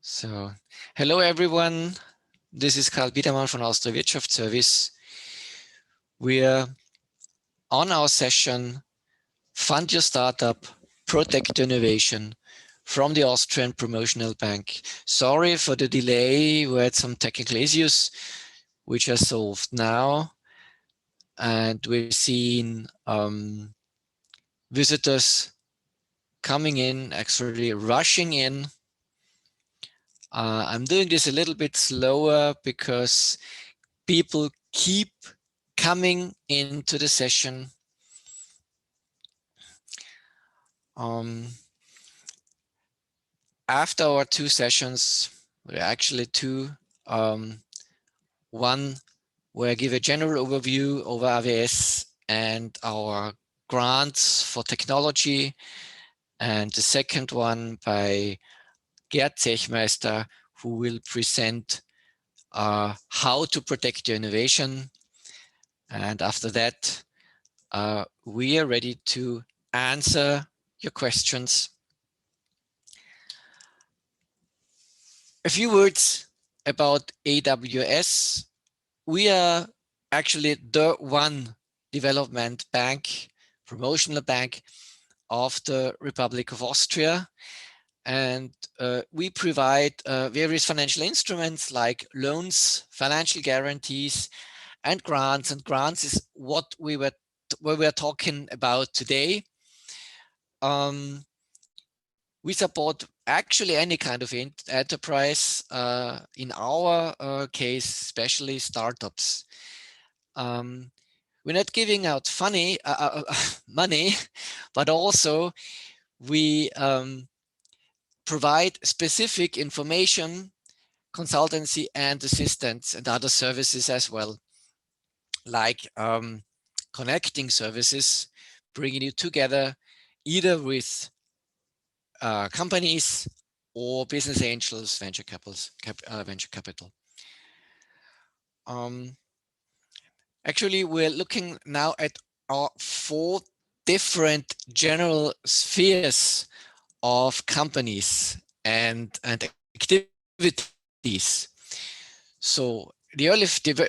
So, hello everyone. This is Karl Biedermann from Austria Wirtschaftsservice. We're on our session, Fund Your Startup, Protect Your Innovation from the Austrian Promotional Bank. Sorry for the delay. We had some technical issues, which are solved now. And we're seeing visitors coming in, actually rushing in. I'm doing this a little bit slower because people keep coming into the session. After our two sessions, actually two, one where I give a general overview over AWS and our grants for technology, and the second one by Gerd Zechmeister, who will present how to protect your innovation. And after that, we are ready to answer your questions. A few words about AWS. We are actually the one development bank, promotional bank of the Republic of Austria. And we provide various financial instruments like loans, financial guarantees, and grants. And grants is what we were talking about today. We support actually any kind of enterprise, in our case, especially startups. We're not giving out money, but also we provide specific information, consultancy, and assistance, and other services as well, like connecting services, bringing you together either with companies or business angels, venture capital. Actually, we're looking now at our 4 different general spheres of companies and activities. So the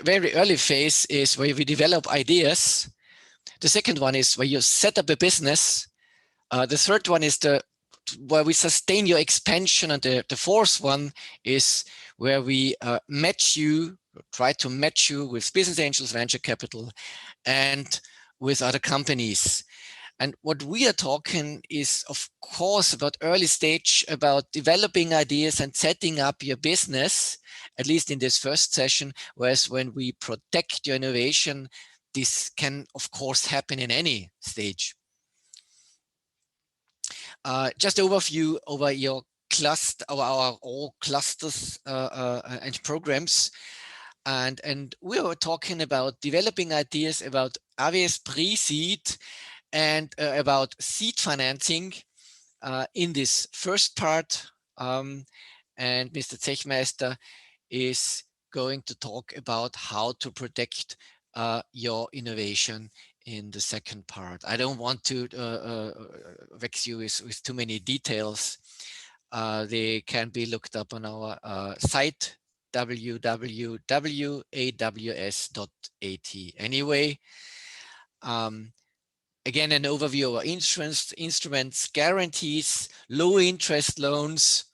very early phase is where we develop ideas. The second one is where you set up a business. The third one is where we sustain your expansion, and the fourth one is where we try to match you with business angels, venture capital, and with other companies. And what we are talking is, of course, about early stage, about developing ideas and setting up your business, at least in this first session, whereas when we protect your innovation, this can, of course, happen in any stage. Just overview over your cluster, our all clusters and programs. And we were talking about developing ideas about AWS pre-seed and about seed financing in this first part. And Mr. Zechmeister is going to talk about how to protect your innovation in the second part. I don't want to vex you with too many details. They can be looked up on our site, www.aws.at. Anyway, again, an overview of our instruments, guarantees, low interest loans,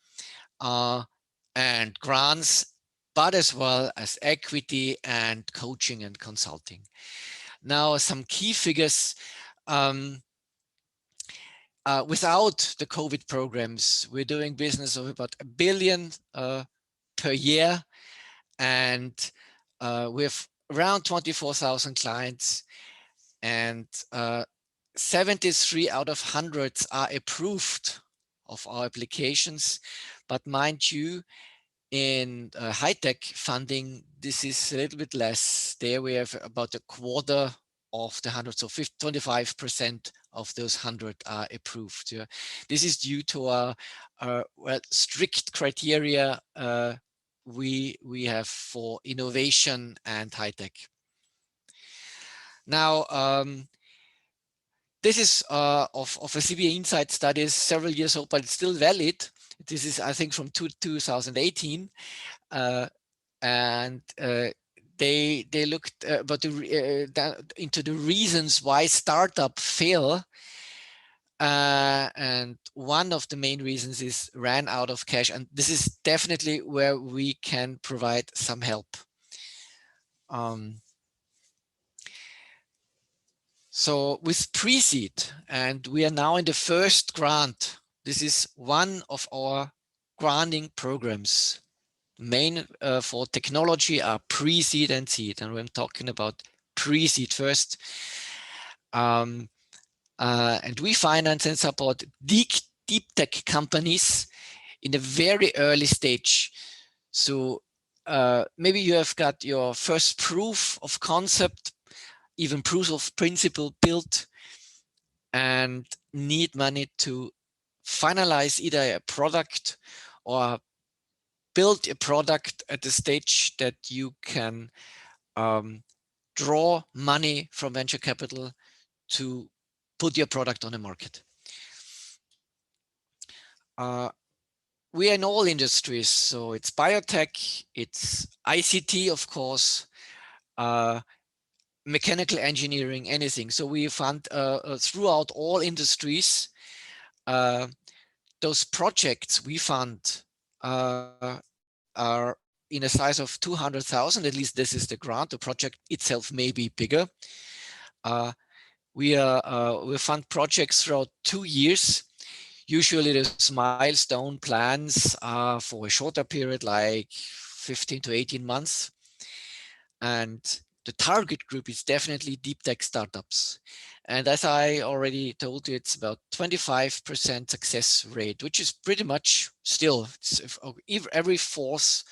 and grants, but as well as equity and coaching and consulting. Now, some key figures. Without the COVID programs, we're doing business of about $1 billion per year, and we have around 24,000 clients, and 73 out of 100 are approved of our applications. But mind you, in high-tech funding, this is a little bit less. There we have about a quarter of the 100, so 25% of those 100 are approved. Yeah. This is due to our well, strict criteria we have for innovation and high-tech. Now, this is of a CBA Insight study, several years old, but it's still valid. This is, I think, from 2018, and they looked into the reasons why startup fail, and one of the main reasons is ran out of cash, and this is definitely where we can provide some help. Um, so with pre-seed, and we are now in the first grant. This is one of our granting programs. Main for technology are pre-seed and seed, and I'm talking about pre-seed first. And we finance and support deep tech companies in a very early stage. So maybe you have got your first proof of concept, even proof of principle built, and need money to finalize either a product or build a product at the stage that you can draw money from venture capital to put your product on the market. We are in all industries, so it's biotech, it's ICT, of course, mechanical engineering, anything. So we fund throughout all industries. Those projects we fund are in a size of 200,000. At least this is the grant. The project itself may be bigger. We fund projects throughout 2 years. Usually those milestone plans are for a shorter period, like 15 to 18 months. And the target group is definitely deep tech startups. And as I already told you, it's about 25% success rate, which is pretty much still, if every fourth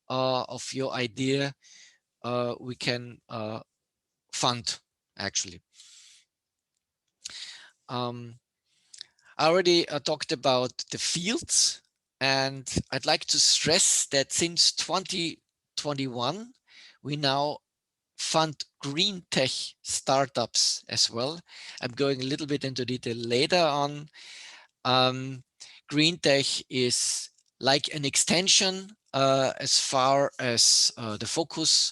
of your idea we can fund, actually. I already talked about the fields, and I'd like to stress that since 2021, we now fund green tech startups as well. I'm going a little bit into detail later on. Green tech is like an extension as far as the focus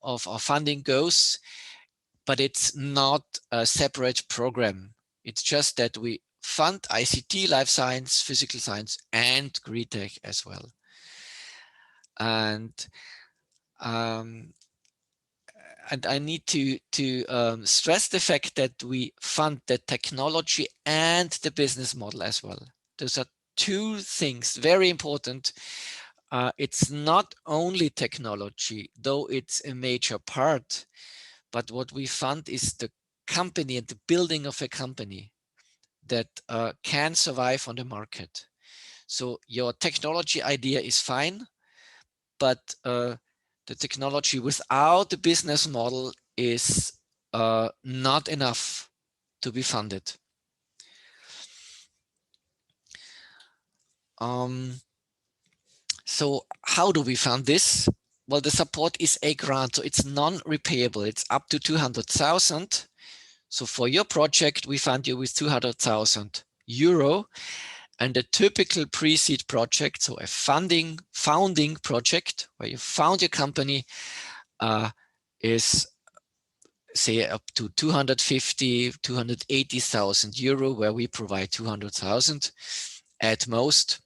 of our funding goes, but it's not a separate program. It's just that we fund ICT, life science, physical science, and green tech as well. And I need to stress the fact that we fund the technology and the business model as well. Those are two things, very important. It's not only technology, though it's a major part, but what we fund is the company and the building of a company that can survive on the market. So your technology idea is fine, but the technology without the business model is not enough to be funded. So how do we fund this? Well, the support is a grant, so it's non-repayable. It's up to 200,000. So for your project, we fund you with 200,000 euro. And a typical pre-seed project, so a founding project where you found your company, is say up to 250, 280,000 euro, where we provide 200,000 at most.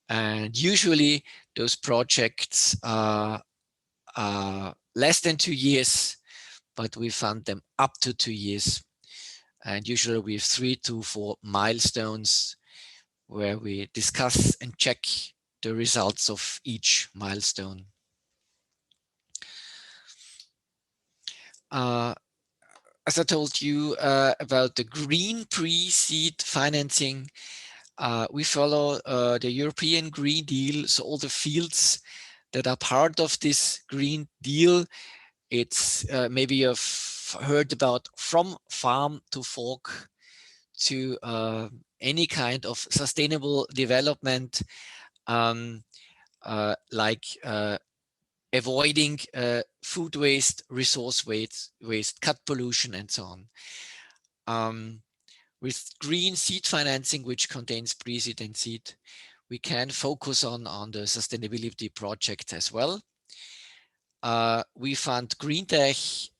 And usually those projects are less than 2 years, but we fund them up to 2 years. And usually we have 3 to 4 milestones where we discuss and check the results of each milestone. As I told you about the green pre-seed financing, we follow the European Green Deal. So all the fields that are part of this Green Deal, it's maybe you've heard about from farm to fork to any kind of sustainable development, like avoiding food waste, resource waste, cut pollution, and so on. With green seed financing, which contains pre-seed and seed, we can focus on the sustainability project as well. We fund green tech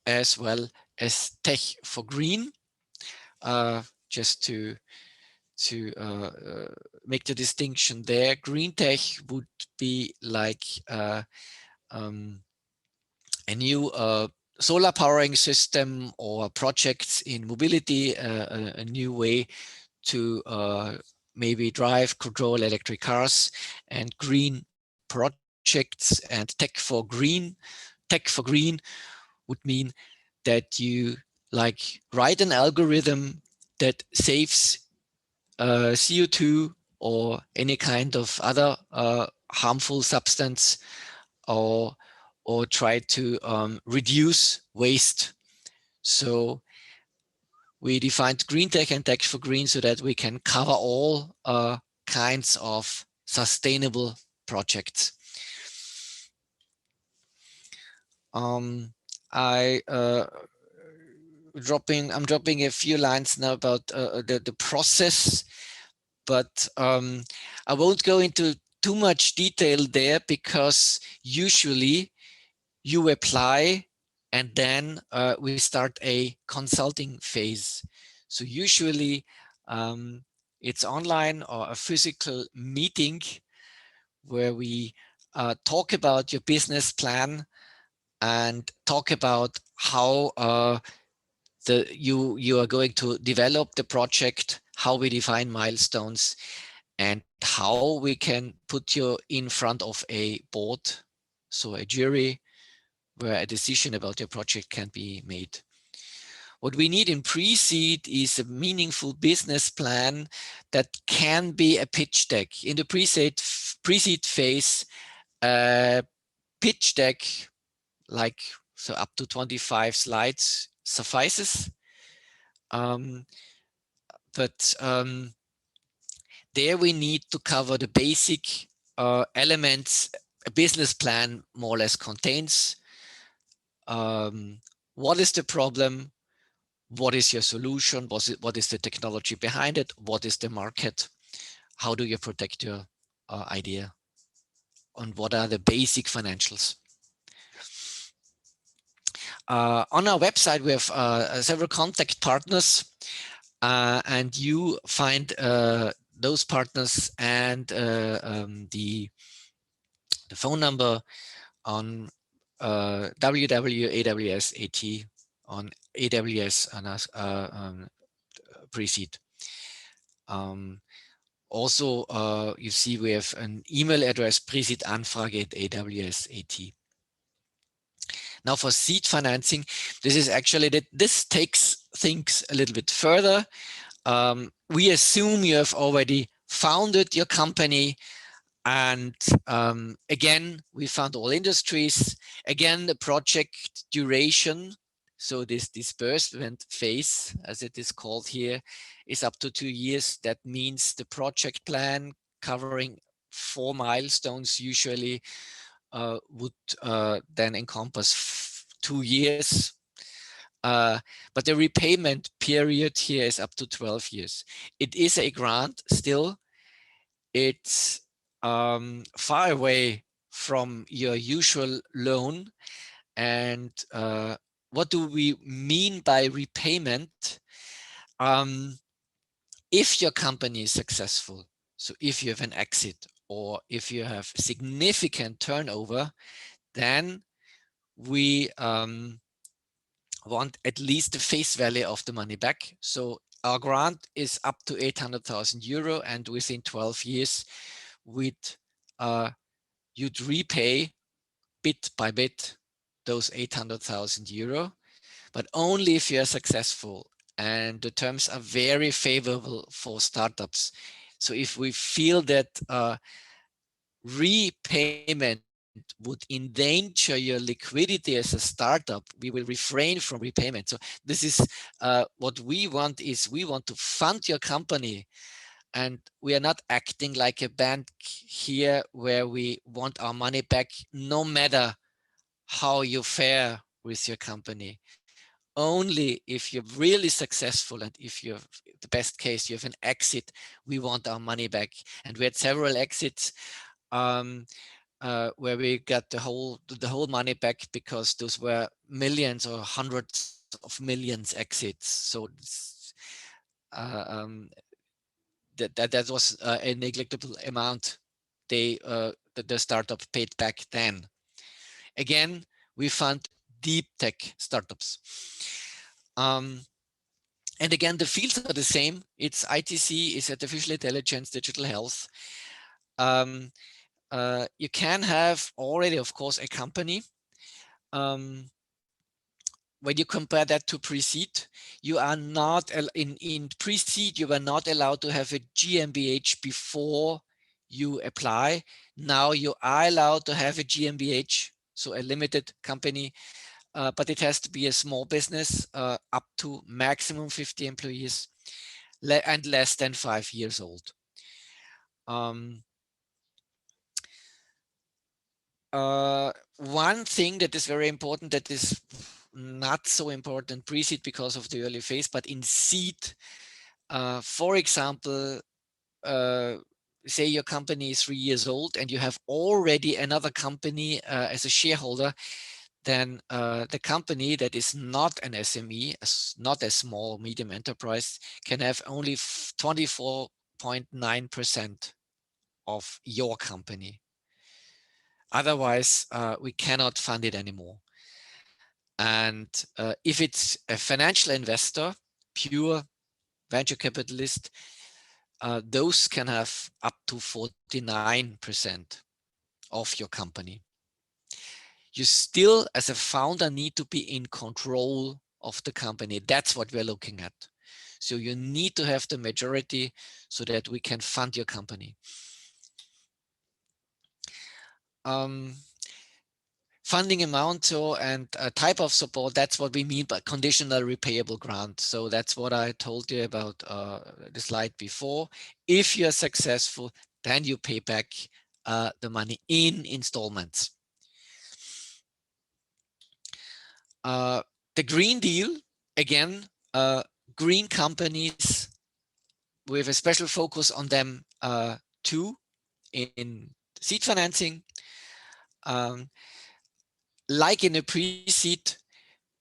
as well as tech for green, just to make the distinction there. Green tech would be like a new solar powering system or projects in mobility, a new way to maybe drive, control electric cars, and green projects and tech for green would mean that you like write an algorithm that saves CO2 or any kind of other harmful substance, or try to reduce waste. So we defined green tech and tech for green so that we can cover all kinds of sustainable projects. I'm dropping a few lines now about the process, but I won't go into too much detail there, because usually you apply and then we start a consulting phase. So usually it's online or a physical meeting where we talk about your business plan and talk about how you are going to develop the project, how we define milestones, and how we can put you in front of a board, so a jury, where a decision about your project can be made. What we need in pre-seed is a meaningful business plan that can be a pitch deck. In the pre-seed phase, a pitch deck, like so up to 25 slides suffices. But there we need to cover the basic elements a business plan more or less contains. What is the problem? What is your solution? What is the technology behind it? What is the market? How do you protect your idea? And what are the basic financials? On our website, we have several contact partners, and you find those partners and the phone number on www.aws.at on AWS and pre-seed. Also, you see we have an email address, preseedanfrage@aws.at. Now for seed financing, this is actually this takes things a little bit further. We assume you have already founded your company, and again, we found all industries. Again, the project duration, so this disbursement phase, as it is called here, is up to 2 years. That means the project plan covering 4 milestones usually would then encompass 2 years. But the repayment period here is up to 12 years. It is a grant still. It's far away from your usual loan. And what do we mean by repayment? If your company is successful, so if you have an exit or if you have significant turnover, then we want at least the face value of the money back. So our grant is up to 800,000 euro, and within 12 years, you'd repay bit by bit those 800,000 euro, but only if you're successful. And the terms are very favorable for startups. So if we feel that repayment would endanger your liquidity as a startup, we will refrain from repayment. So this is what we want is we want to fund your company, and we are not acting like a bank here where we want our money back no matter how you fare with your company. only if you're really successful and if you're the best case, you have an exit, we want our money back. And we had several exits where we got the whole money back because those were millions or hundreds of millions exits. So uh, um, that was a negligible amount the startup paid back then. Again, we fund deep tech startups. Um, and again, the fields are the same. It's ITC, it's artificial intelligence, digital health. Um, you can have already, of course, a company. Um, when you compare that to pre-seed, you are not in pre-seed, you were not allowed to have a GmbH before you apply. Now you are allowed to have a GmbH, so a limited company, but it has to be a small business, up to maximum 50 employees and less than 5 years old. Um, one thing that is very important, that is not so important pre-seed because of the early phase, but in seed, for example, uh, say your company is 3 years old and you have already another company as a shareholder, then the company that is not an SME, not a small medium enterprise, can have only 24.9% of your company. Otherwise, we cannot fund it anymore. And if it's a financial investor, pure venture capitalist, those can have up to 49% of your company. You still, as a founder, need to be in control of the company. That's what we're looking at. So you need to have the majority so that we can fund your company. Funding amount and type of support, that's what we mean by conditional repayable grant. So that's what I told you about the slide before. If you're successful, then you pay back the money in installments. The Green Deal, again, green companies, we have a special focus on them too in seed financing. Like in a pre-seed,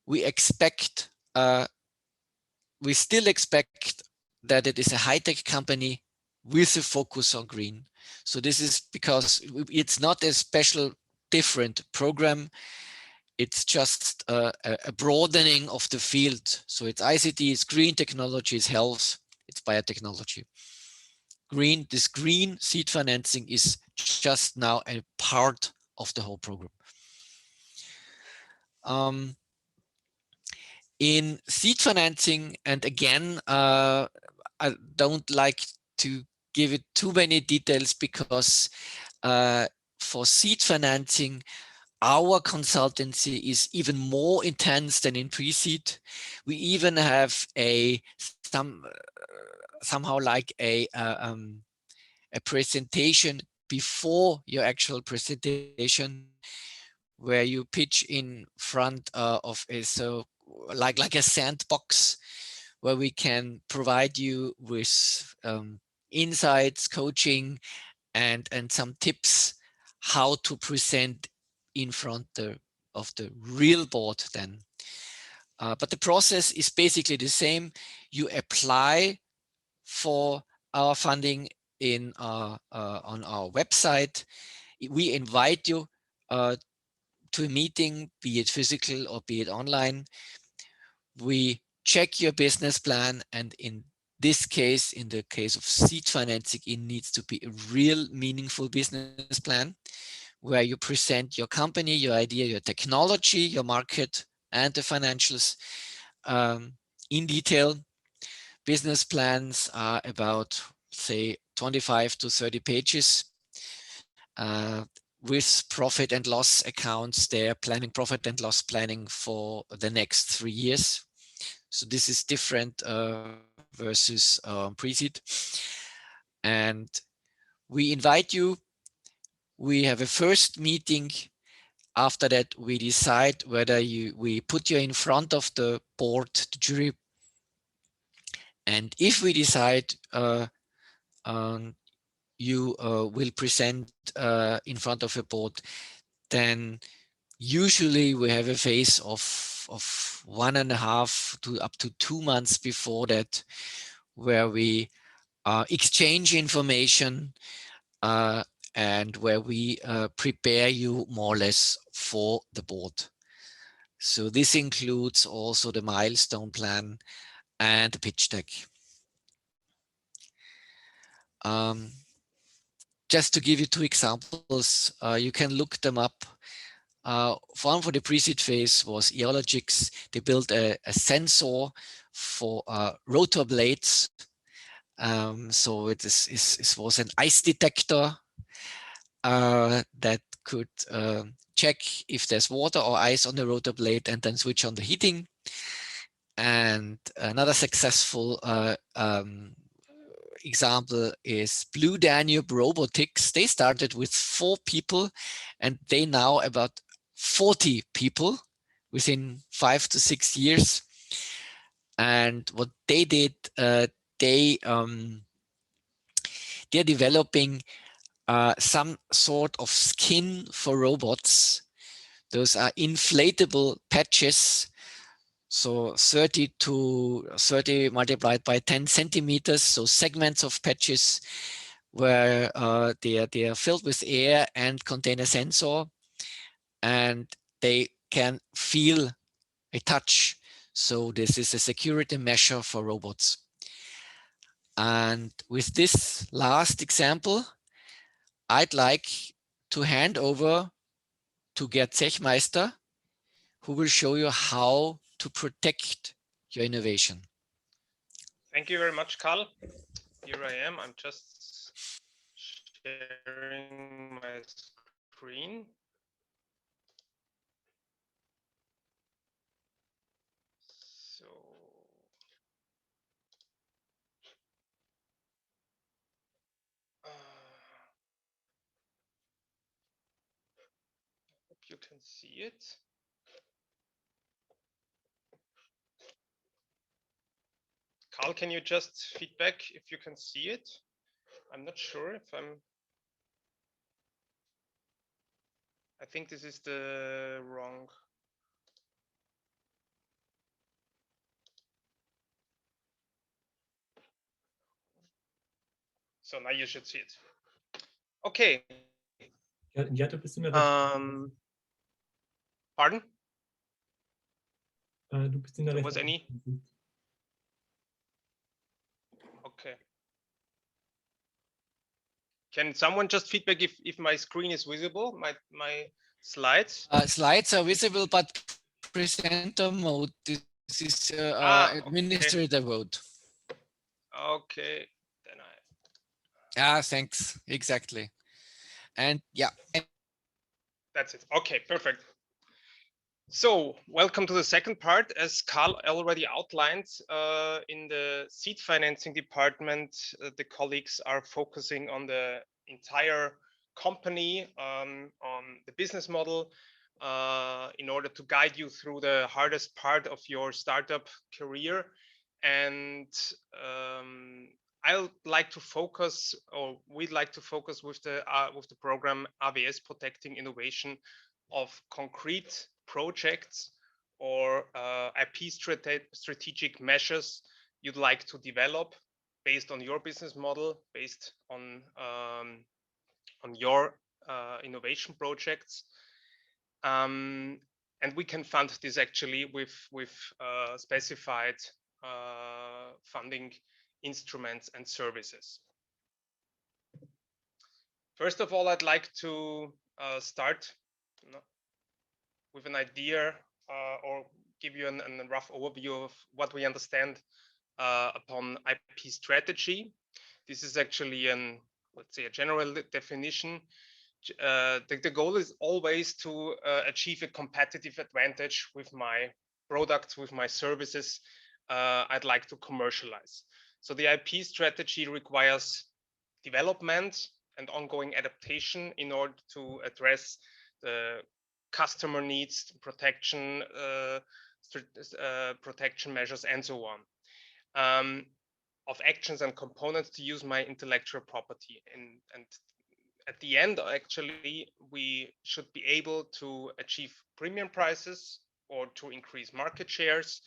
we expect, we still expect that it is a high-tech company with a focus on green. So this is because it's not a special different program. It's just a broadening of the field. So it's ICT, it's green technology, it's health, it's biotechnology. This green seed financing is just now a part of the whole program. In seed financing, and again, I don't like to give it too many details because for seed financing, our consultancy is even more intense than in pre-seed. We even have somehow like a presentation before your actual presentation, where you pitch in front of a like a sandbox, where we can provide you with insights, coaching, and some tips how to present in front of the real board then. But the process is basically the same. You apply for our funding on our website. We invite you to a meeting, be it physical or be it online. We check your business plan, and in this case, in the case of seed financing, it needs to be a real meaningful business plan where you present your company, your idea, your technology, your market, and the financials in detail. Business plans are about, say, 25 to 30 pages with profit and loss accounts. They're planning profit and loss planning for the next 3 years. So this is different versus pre-seed. And we invite you. We have a first meeting After that, we decide whether we put you in front of the board, the jury. And if we decide you will present in front of a board, then usually we have a phase of 1.5 to up to 2 months before that, where we exchange information and where we prepare you more or less for the board. So this includes also the milestone plan and the pitch deck. Just to give you 2 examples, you can look them up. One for the pre-seed phase was Eologix. They built a sensor for rotor blades. So it was an ice detector that could check if there's water or ice on the rotor blade and then switch on the heating. And another successful example is Blue Danube Robotics. They started with 4 people and they now about 40 people within 5 to 6 years. And what they did, they're developing some sort of skin for robots. Those are inflatable patches. So 30 multiplied by 10 centimeters. So segments of patches where they are filled with air and contain a sensor, and they can feel a touch. So this is a security measure for robots. And with this last example, I'd like to hand over to Gerd Zechmeister, who will show you how to protect your innovation. Thank you very much, Karl. Here I am. I'm just sharing my screen. So hope you can see it. Karl, can you just feedback if you can see it? I'm not sure if I think this is the wrong. So now you should see it. Okay. Ja, du bist in der Regie. Pardon? Du bist in der Was any? Okay. Can someone just feedback if my screen is visible, my slides? Slides are visible, but presenter mode. This is administrator mode. Okay, then I. Thanks. Exactly. And yeah. That's it. Okay, perfect. So welcome to the second part. As Karl already outlined, in the seed financing department, the colleagues are focusing on the entire company, on the business model, in order to guide you through the hardest part of your startup career. And I'd like to focus, or we'd like to focus with the program AWS Protecting Innovation of concrete projects or IP strategic measures you'd like to develop based on your business model, based on your innovation projects. And we can fund this actually with specified funding instruments and services. First of all, I'd like to start with an idea or give you a rough overview of what we understand upon IP strategy. This is actually let's say a general definition. The goal is always to achieve a competitive advantage with my products, with my services I'd like to commercialize. So the IP strategy requires development and ongoing adaptation in order to address the customer needs, protection, protection measures, and so on. Of actions and components to use my intellectual property. And at the end, actually, we should be able to achieve premium prices or to increase market shares,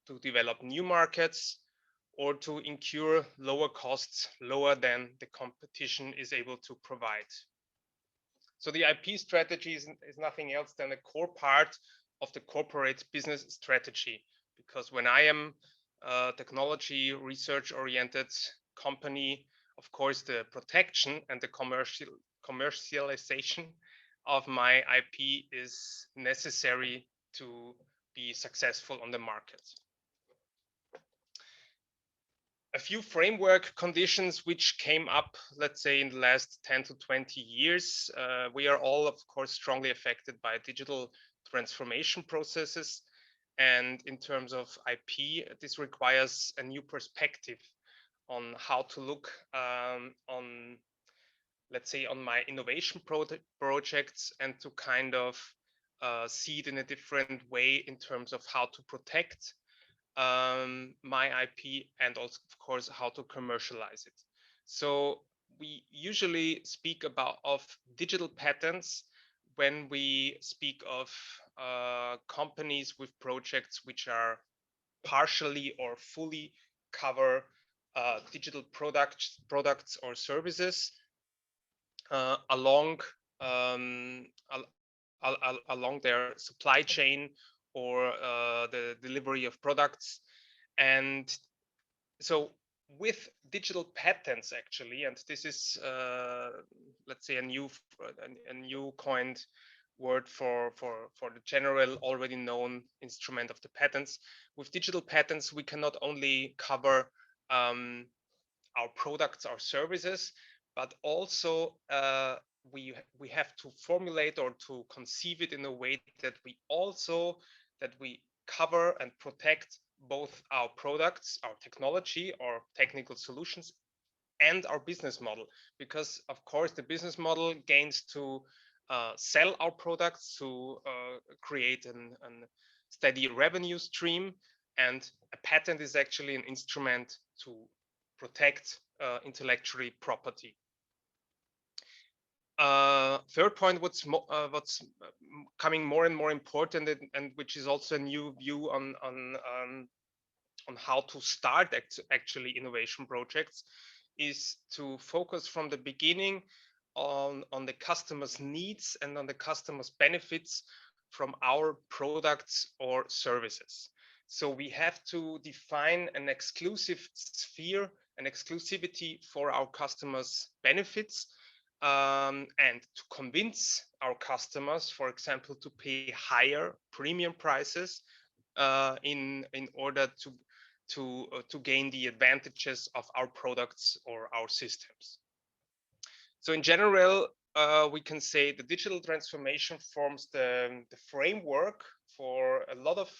to develop new markets, or to incur lower costs, lower than the competition is able to provide. So the IP strategy is nothing else than a core part of the corporate business strategy, because when I am a technology research oriented company, of course, the protection and the commercialization of my IP is necessary to be successful on the market. A few framework conditions which came up, let's say, in the last 10 to 20 years. We are all, of course, strongly affected by digital transformation processes. And in terms of IP, this requires a new perspective on how to look on, let's say, on my innovation projects, and to kind of see it in a different way in terms of how to protect my IP, and also, of course, how to commercialize it. So we usually speak of digital patents when we speak of companies with projects which are partially or fully cover digital products or services along along their supply chain, or the delivery of products. And so with digital patents, actually, and this is let's say a new coined word for the general already known instrument of the patents. With digital patents, we can not only cover our products, our services, but also we have to formulate or to conceive it in a way that we cover and protect both our products, our technology, or technical solutions, and our business model. Because of course the business model gains to sell our products, to create a steady revenue stream, and a patent is actually an instrument to protect intellectual property. Third point, what's coming more and more important, and which is also a new view on how to start actually innovation projects, is to focus from the beginning on the customer's needs and on the customer's benefits from our products or services. So we have to define an exclusive sphere, an exclusivity for our customers' benefits, and to convince our customers, for example, to pay higher premium prices in order to gain the advantages of our products or our systems. So in general, we can say the digital transformation forms the framework for a lot of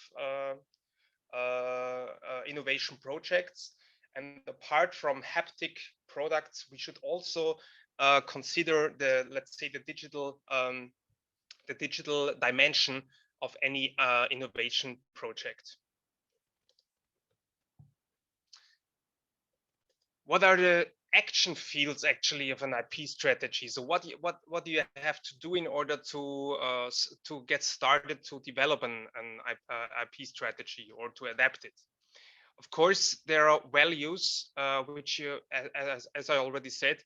innovation projects. And apart from haptic products, we should also consider let's say the digital dimension of any innovation project. What are the action fields actually of an IP strategy? So what do you have to do in order to get started to develop an IP strategy or to adapt it? Of course, there are values which you, as I already said,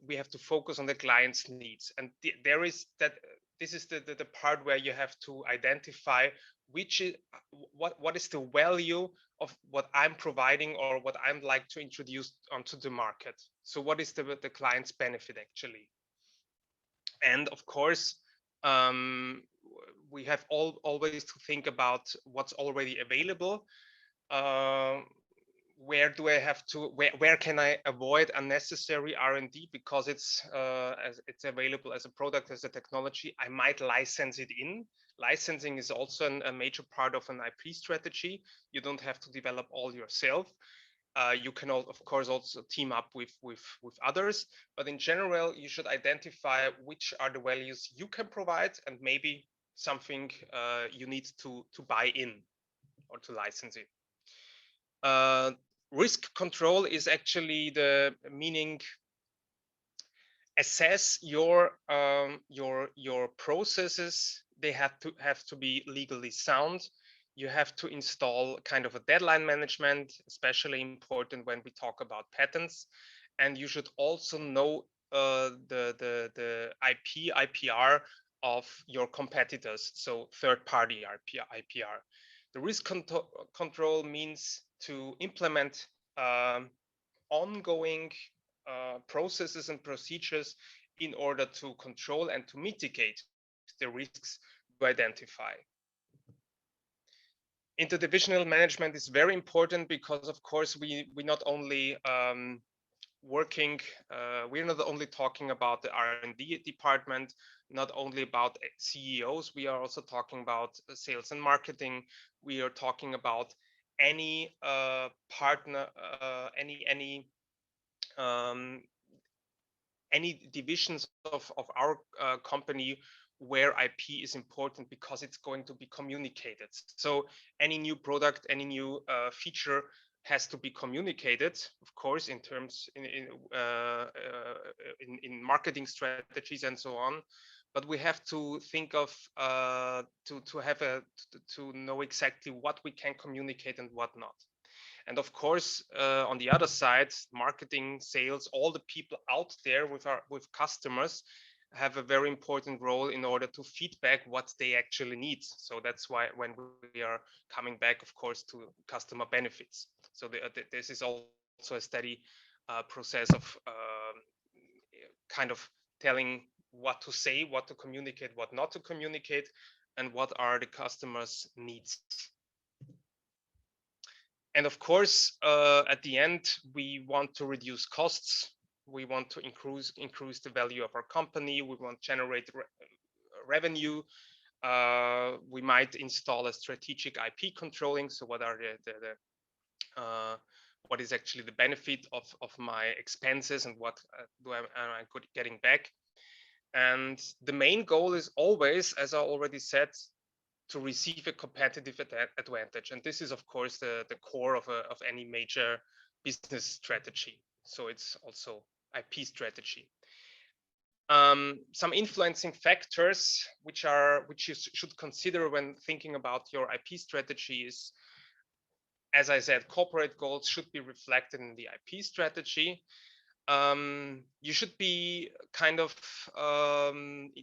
we have to focus on the client's needs, and this is the part where you have to identify what is the value of what I'm providing or what I'm like to introduce onto the market. So what is the client's benefit actually? And of course, we have always to think about what's already available. Where do I have to? Where can I avoid unnecessary R&D because it's available as a product, as a technology? I might license it in. Licensing is also a major part of an IP strategy. You don't have to develop all yourself. You can, of course, also team up with others, but in general, you should identify which are the values you can provide and maybe something you need to buy in or to license it. Risk control is actually the meaning assess your processes. They have to be legally sound. You have to install kind of a deadline management, especially important when we talk about patents. And you should also know the IP, IPR of your competitors, so third-party IPR. The risk control means to implement ongoing processes and procedures in order to control and to mitigate the risks you identify. Interdivisional management is very important because, of course, we not only we're not only talking about the R&D department, not only about CEOs, we are also talking about sales and marketing. We are talking about any partner, um, any divisions of our company where IP is important because it's going to be communicated. So any new product, any new feature has to be communicated, of course, in terms in marketing strategies and so on. But we have to think of to know exactly what we can communicate and what not. And of course, on the other side, marketing, sales, all the people out there with customers have a very important role in order to feedback what they actually need. So that's why when we are coming back, of course, to customer benefits. So this is also a steady process of kind of telling what to say, what to communicate, what not to communicate, and what are the customers' needs. And of course, at the end, we want to reduce costs. We want to increase the value of our company. We want to generate revenue. We might install a strategic IP controlling. So what are what is actually the benefit of my expenses and what am I getting back? And the main goal is always, as I already said, to receive a competitive advantage. And this is, of course, the core of any major business strategy. So it's also IP strategy. Some influencing factors which you should consider when thinking about your IP strategy is, as I said, corporate goals should be reflected in the IP strategy. You should be kind of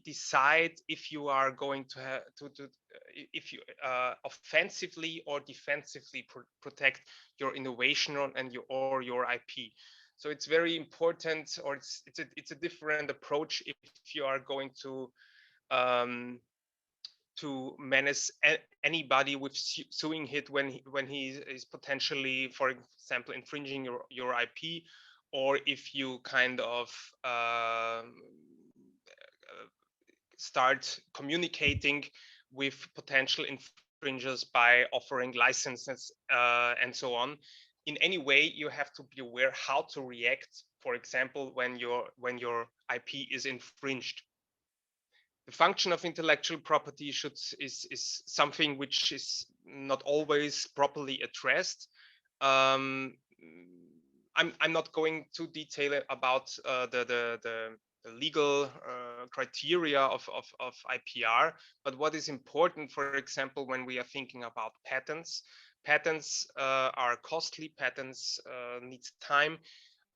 decide if you are going to if you offensively or defensively protect your innovation and your IP. So it's very important, or it's a different approach if you are going to menace anybody with suing hit when he is potentially, for example, infringing your IP, or if you kind of start communicating with potential infringers by offering licenses and so on. In any way, you have to be aware how to react, for example, when your IP is infringed. The function of intellectual property is something which is not always properly addressed. I'm not going too detailed about the legal criteria of IPR, but what is important, for example, when we are thinking about patents, patents are costly, patents need time,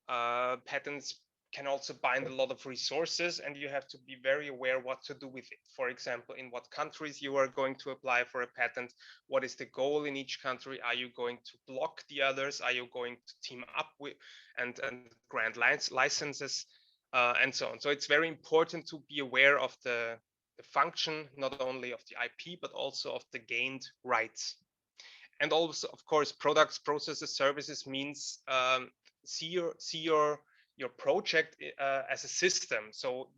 patents can also bind a lot of resources, and you have to be very aware what to do with it. For example, in what countries you are going to apply for a patent, what is the goal in each country? Are you going to block the others? Are you going to team up with and grant licenses and so on? So it's very important to be aware of the function, not only of the IP, but also of the gained rights. And also, of course, products, processes, services means see your project as a system. So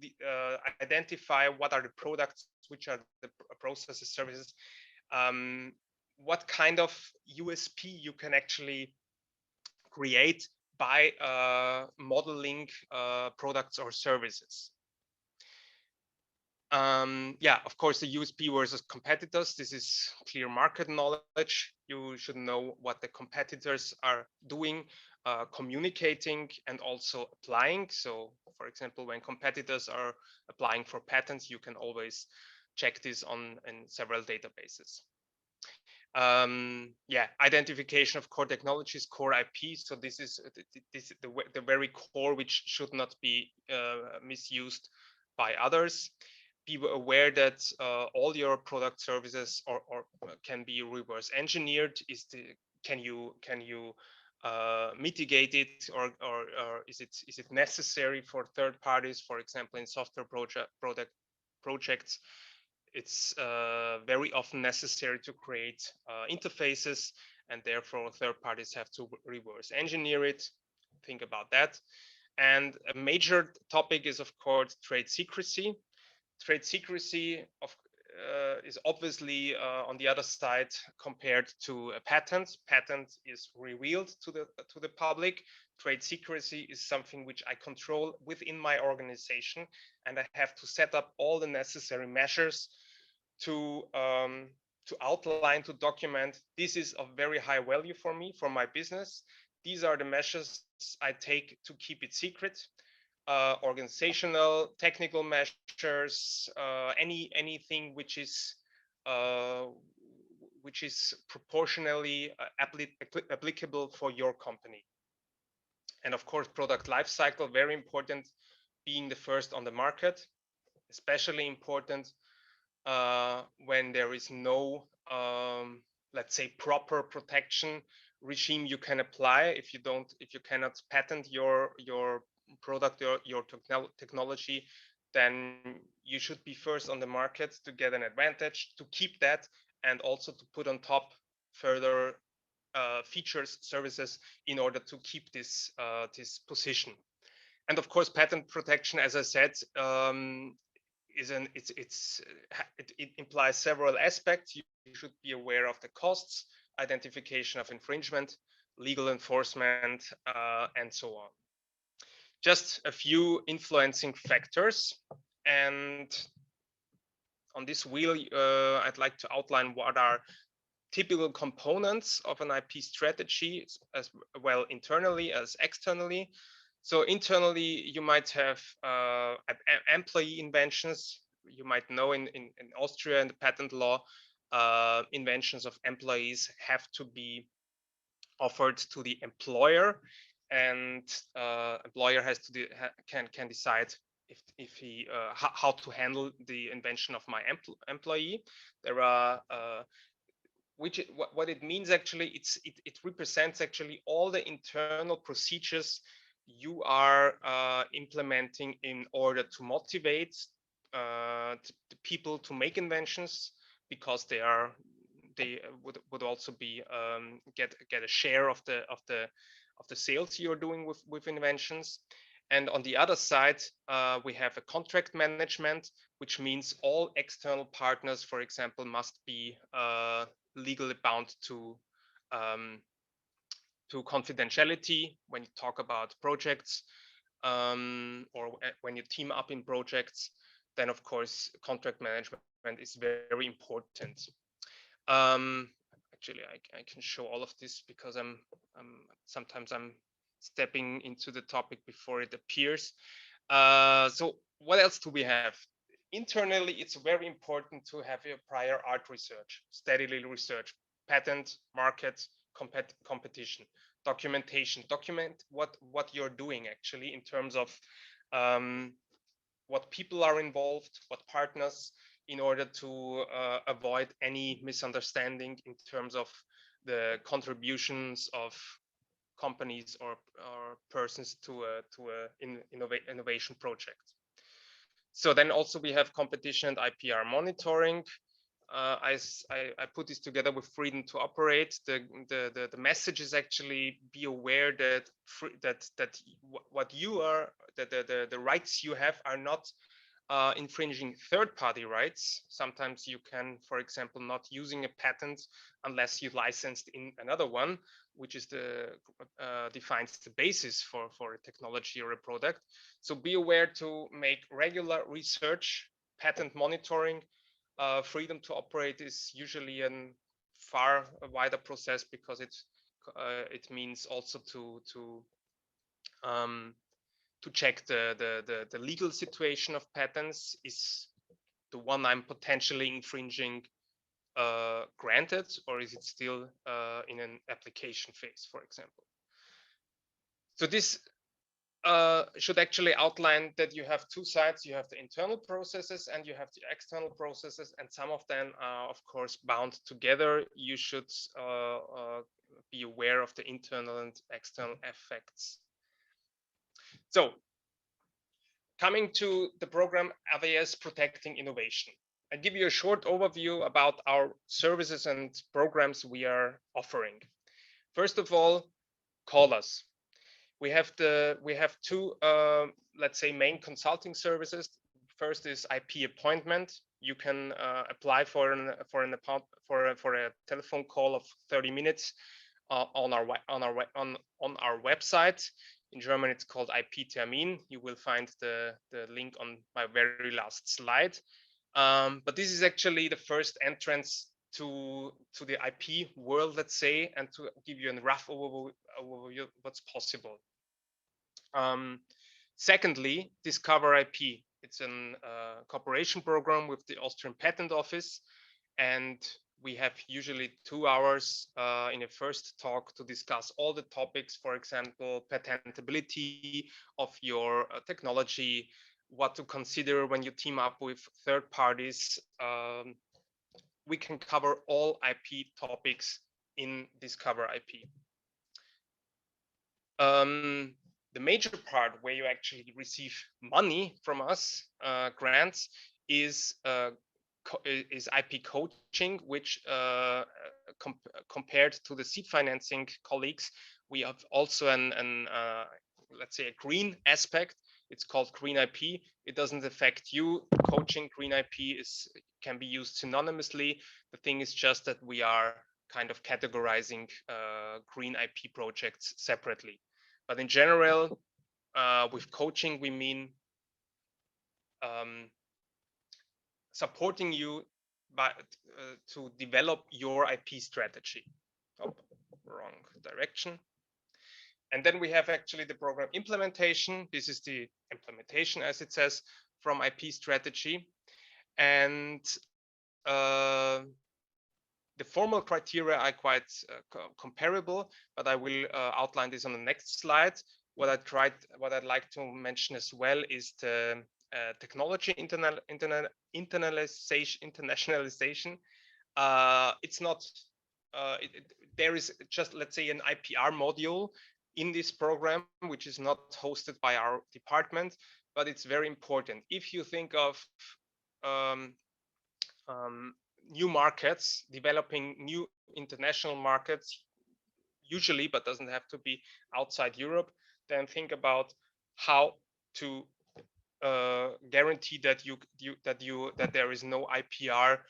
identify what are the products, which are the processes, services, what kind of USP you can actually create by modeling products or services. Yeah, of course, the USP versus competitors. This is clear market knowledge. You should know what the competitors are doing, communicating, and also applying. So, for example, when competitors are applying for patents, you can always check this in several databases. Yeah, identification of core technologies, core IP. So this is the very core which should not be misused by others. Be aware that all your product services or can be reverse engineered. Can you mitigate it, or is it necessary for third parties? For example, in software projects, it's very often necessary to create interfaces, and therefore third parties have to reverse engineer it. Think about that. And a major topic is, of course, trade secrecy. Trade secrecy is obviously on the other side compared to a patent. Patent is revealed to the public. Trade secrecy is something which I control within my organization, and I have to set up all the necessary measures to outline, to document. This is of very high value for me, for my business. These are the measures I take to keep it secret. Organizational, technical measures, anything which is proportionally applicable for your company. And of course, product lifecycle, very important, being the first on the market, especially important when there is no, let's say, proper protection regime you can apply. If you cannot patent your product or your technology, then you should be first on the market to get an advantage, to keep that, and also to put on top further features, services, in order to keep this position. And of course, patent protection, as I said, it implies several aspects. You should be aware of the costs, identification of infringement, legal enforcement, and so on. Just a few influencing factors. And on this wheel, I'd like to outline what are typical components of an IP strategy, as well internally as externally. So internally, you might have employee inventions. You might know in Austria, in the patent law, inventions of employees have to be offered to the employer, and employer has to can decide if he how to handle the invention of my employee. There are what it means actually, it represents actually all the internal procedures you are implementing in order to motivate the people to make inventions, because they would also be get a share of the sales you're doing with inventions. And on the other side, we have a contract management, which means all external partners, for example, must be legally bound to confidentiality when you talk about projects, or when you team up in projects. Then, of course, contract management is very important. Actually, I can show all of this because sometimes I'm stepping into the topic before it appears. So what else do we have? Internally, it's very important to have a prior art research, steadily research, patent, market, competition, documentation. Document what you're doing actually in terms of what people are involved, what partners, in order to avoid any misunderstanding in terms of the contributions of companies or persons to an innovation project. So then also we have competition and IPR monitoring. I put this together with freedom to operate. The message is actually be aware that what you are, the rights you have are not infringing third-party rights. Sometimes you can, for example, not using a patent unless you licensed in another one, which is defines the basis for a technology or a product. So be aware to make regular research, patent monitoring. Freedom to operate is usually a far wider process because it means also to check the legal situation of patents. Is the one I'm potentially infringing granted, or is it still in an application phase, for example? So this should actually outline that you have two sides. You have the internal processes and you have the external processes, and some of them are, of course, bound together. You should be aware of the internal and external effects. So, coming to the program AWS Protecting Innovation. I'll give you a short overview about our services and programs we are offering. First of all, call us. We have two, let's say, main consulting services. First is IP appointment. You can apply for a telephone call of 30 minutes on our website. In German, it's called IP Termin. You will find the link on my very last slide. But this is actually the first entrance to the IP world, let's say, and to give you a rough overview of what's possible. Secondly, Discover IP. It's a cooperation program with the Austrian Patent Office, and we have usually 2 hours in a first talk to discuss all the topics, for example, patentability of your technology, what to consider when you team up with third parties. We can cover all IP topics in Discover IP. The major part where you actually receive money from us, grants, is IP coaching, which compared to the seed financing colleagues, we have also let's say a green aspect. It's called Green IP. It doesn't affect you. Coaching Green IP can be used synonymously. The thing is just that we are kind of categorizing Green IP projects separately. But in general, with coaching, we mean supporting you to develop your IP strategy. Oh, wrong direction. And then we have actually the program implementation. This is the implementation, as it says, from IP strategy. And the formal criteria are quite comparable, but I will outline this on the next slide. What I'd like to mention as well is the technology internationalization. It's not. There is just, let's say, an IPR module in this program, which is not hosted by our department, but it's very important. If you think of new markets, developing new international markets, usually, but doesn't have to be outside Europe, then think about how to guarantee that there is no IPR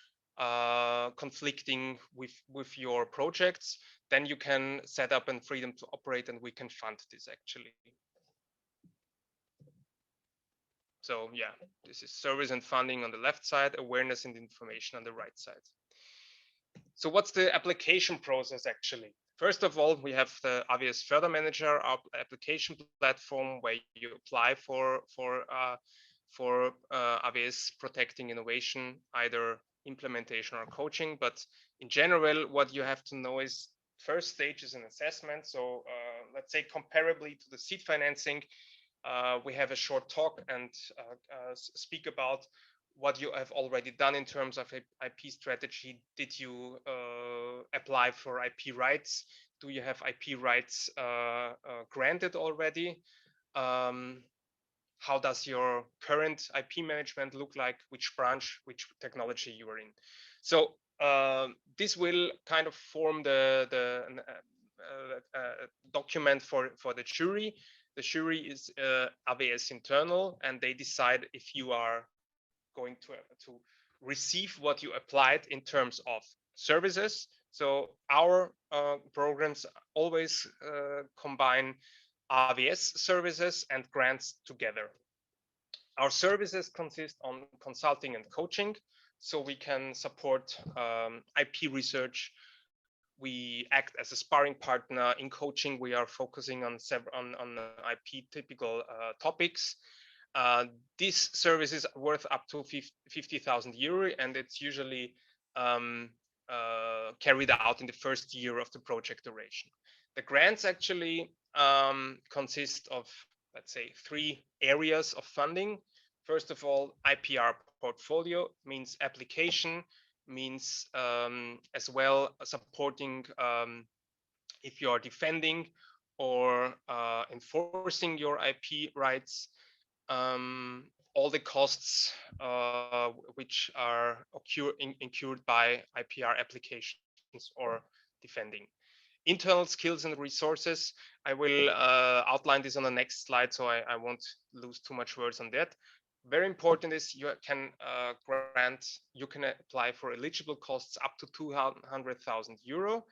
conflicting with your projects. Then you can set up and freedom to operate, and we can fund this actually. So yeah, this is service and funding on the left side, awareness and information on the right side. So what's the application process actually? First of all, we have the AWS Further Manager, our application platform where you apply for AWS Protecting Innovation, either implementation or coaching. But in general, what you have to know is first stage is an assessment. So let's say comparably to the seed financing, we have a short talk and speak about what you have already done in terms of IP strategy. Did you apply for IP rights? Do you have IP rights granted already? How does your current IP management look like? Which branch, which technology you are in? So this will kind of form the document for the jury. The jury is AWS internal, and they decide if you are going to receive what you applied in terms of services. So our programs always combine AWS services and grants together. Our services consist on consulting and coaching, so we can support IP research. We act as a sparring partner in coaching. We are focusing on IP typical topics. This service is worth up to 50,000 euro, and it's usually carried out in the first year of the project duration. The grants actually consist of, let's say, 3 areas of funding. First of all, IPR portfolio means application, means as well supporting if you are defending or enforcing your IP rights, all the costs which are incurred by IPR applications or defending. Internal skills and resources, I will outline this on the next slide, so I won't lose too much words on that. Very important is you can you can apply for eligible costs up to 200,000 euro,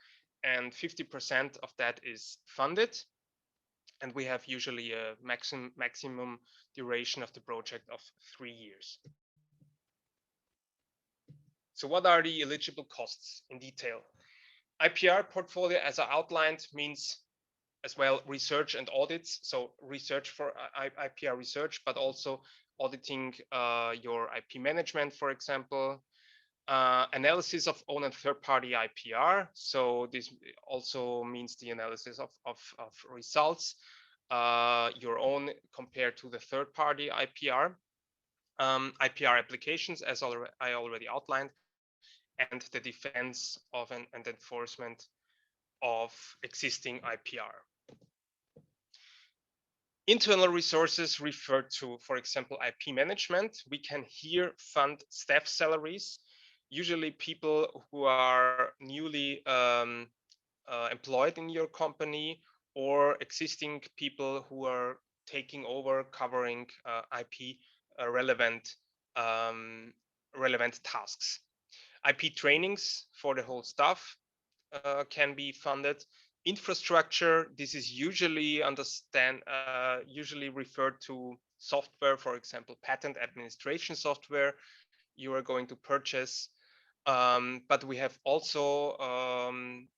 and 50% of that is funded. And we have usually a maximum duration of the project of 3 years. So what are the eligible costs in detail? IPR portfolio, as I outlined, means as well research and audits. So research for IPR research, but also auditing your IP management, for example. Analysis of own and third-party IPR. So this also means the analysis of results, your own compared to the third-party IPR. IPR applications, as I already outlined, and the defense of and enforcement of existing IPR. Internal resources refer to, for example, IP management. We can here fund staff salaries, usually people who are newly employed in your company, or existing people who are taking over, covering IP relevant tasks. IP trainings for the whole staff can be funded. Infrastructure, this is usually usually referred to software, for example, patent administration software you are going to purchase. But we have also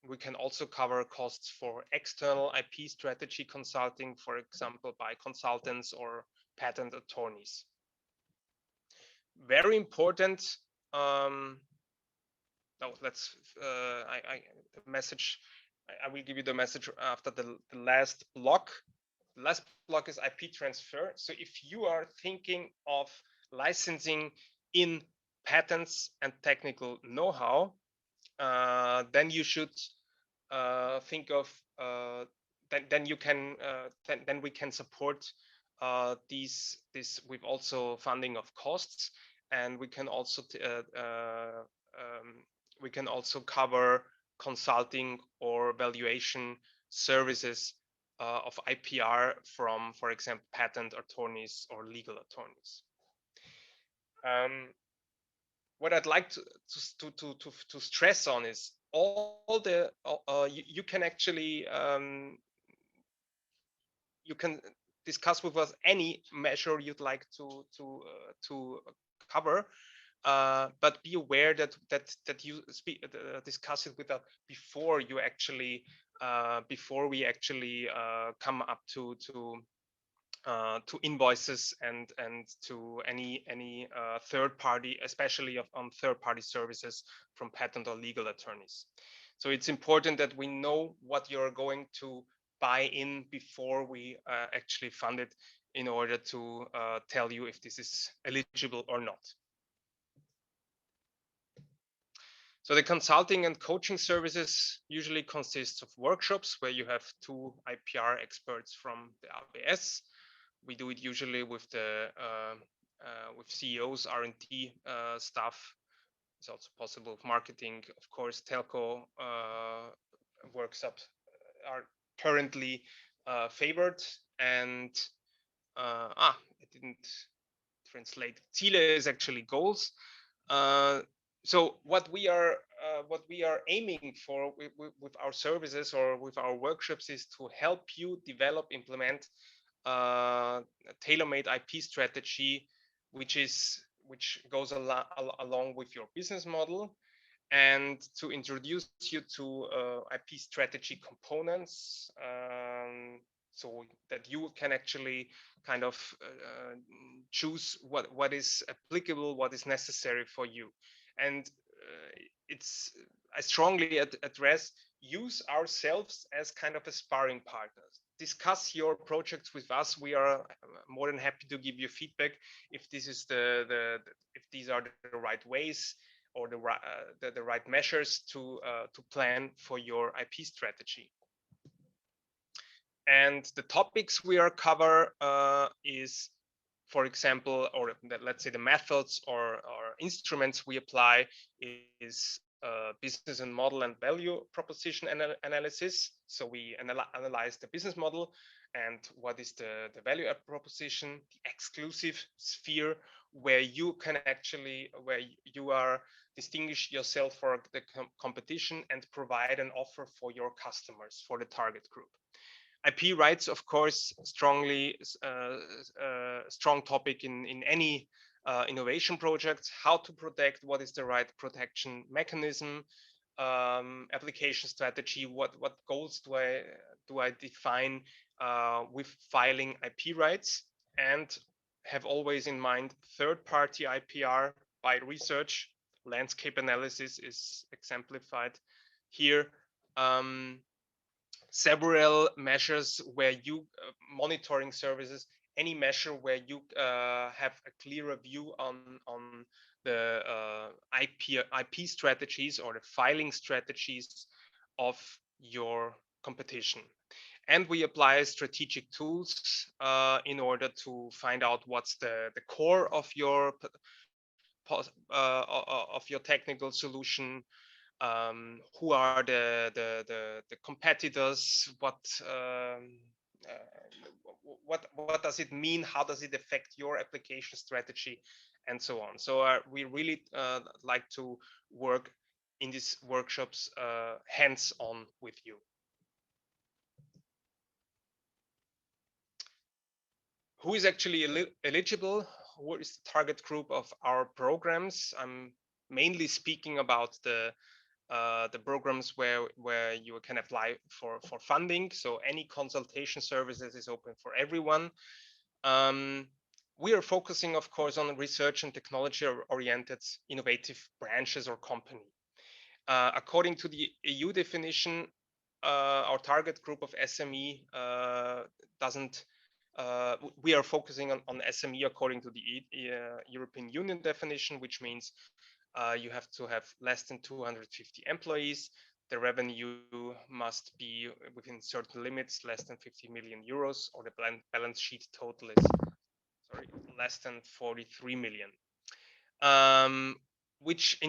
we can also cover costs for external IP strategy consulting, for example, by consultants or patent attorneys. Very important. No, let's. The message. I will give you the message after the last block. The last block is IP transfer. So if you are thinking of licensing in patents and technical know-how, then you should think of then we can support this with also funding of costs, and we can also cover consulting or valuation services of IPR from, for example, patent attorneys or legal attorneys. What I'd like to stress on is all the you can actually you can discuss with us any measure you'd like to cover. But be aware that you discuss it with us before you actually before we actually come up to invoices and to any third party, especially on third party services from patent or legal attorneys. So it's important that we know what you're going to buy in before we actually fund it, in order to tell you if this is eligible or not. So the consulting and coaching services usually consists of workshops where you have 2 IPR experts from the AWS. We do it usually with the with CEOs, R&D staff. It's also possible with marketing, of course. Telco workshops are currently favored, and I translate. Ziele is actually goals. So what we are aiming for with our services or with our workshops is to help you develop, implement a tailor-made IP strategy, which goes along with your business model, and to introduce you to IP strategy components, so that you can actually kind of choose what is applicable, what is necessary for you. And it's I strongly address, use ourselves as kind of a sparring partners. Discuss your projects with us. We are more than happy to give you feedback if this is if these are the right ways or the right measures to plan for your IP strategy. And the topics we are cover is, for example, or let's say the methods or instruments we apply is business and model and value proposition analysis. So we analyze the business model and what is the value proposition, the exclusive sphere where you can actually, where you are distinguish yourself for the competition and provide an offer for your customers, for the target group. IP rights, of course, strong topic in any innovation projects. How to protect, what is the right protection mechanism, application strategy, what goals do I define with filing IP rights, and have always in mind third-party IPR by research. Landscape analysis is exemplified here. Several measures where you monitoring services, any measure where you have a clearer view on the IP strategies or the filing strategies of your competition. And we apply strategic tools in order to find out what's the core of your technical solution. Who are the competitors? What does it mean? How does it affect your application strategy, and so on? So we really like to work in these workshops hands-on with you. Who is actually eligible? What is the target group of our programs? I'm mainly speaking about the programs where you can apply for funding. So any consultation services is open for everyone. We are focusing, of course, on research and technology-oriented innovative branches or company. According to the EU definition, our target group of SME doesn't. We are focusing on SME according to the European Union definition, which means you have to have less than 250 employees. The revenue must be within certain limits, less than 50 million euros, or the balance sheet total is, less than 43 million. In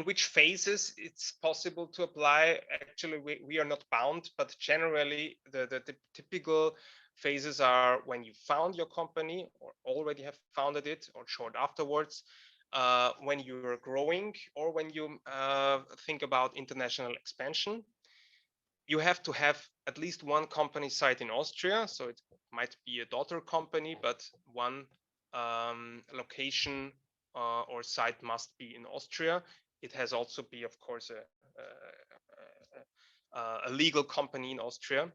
which phases it's possible to apply? Actually, we are not bound, but generally the typical phases are when you found your company or already have founded it, or short afterwards, when you're growing, or when you think about international expansion. You have to have at least one company site in Austria, so it might be a daughter company, but one location or site must be in Austria. It has also be, of course, a legal company in Austria.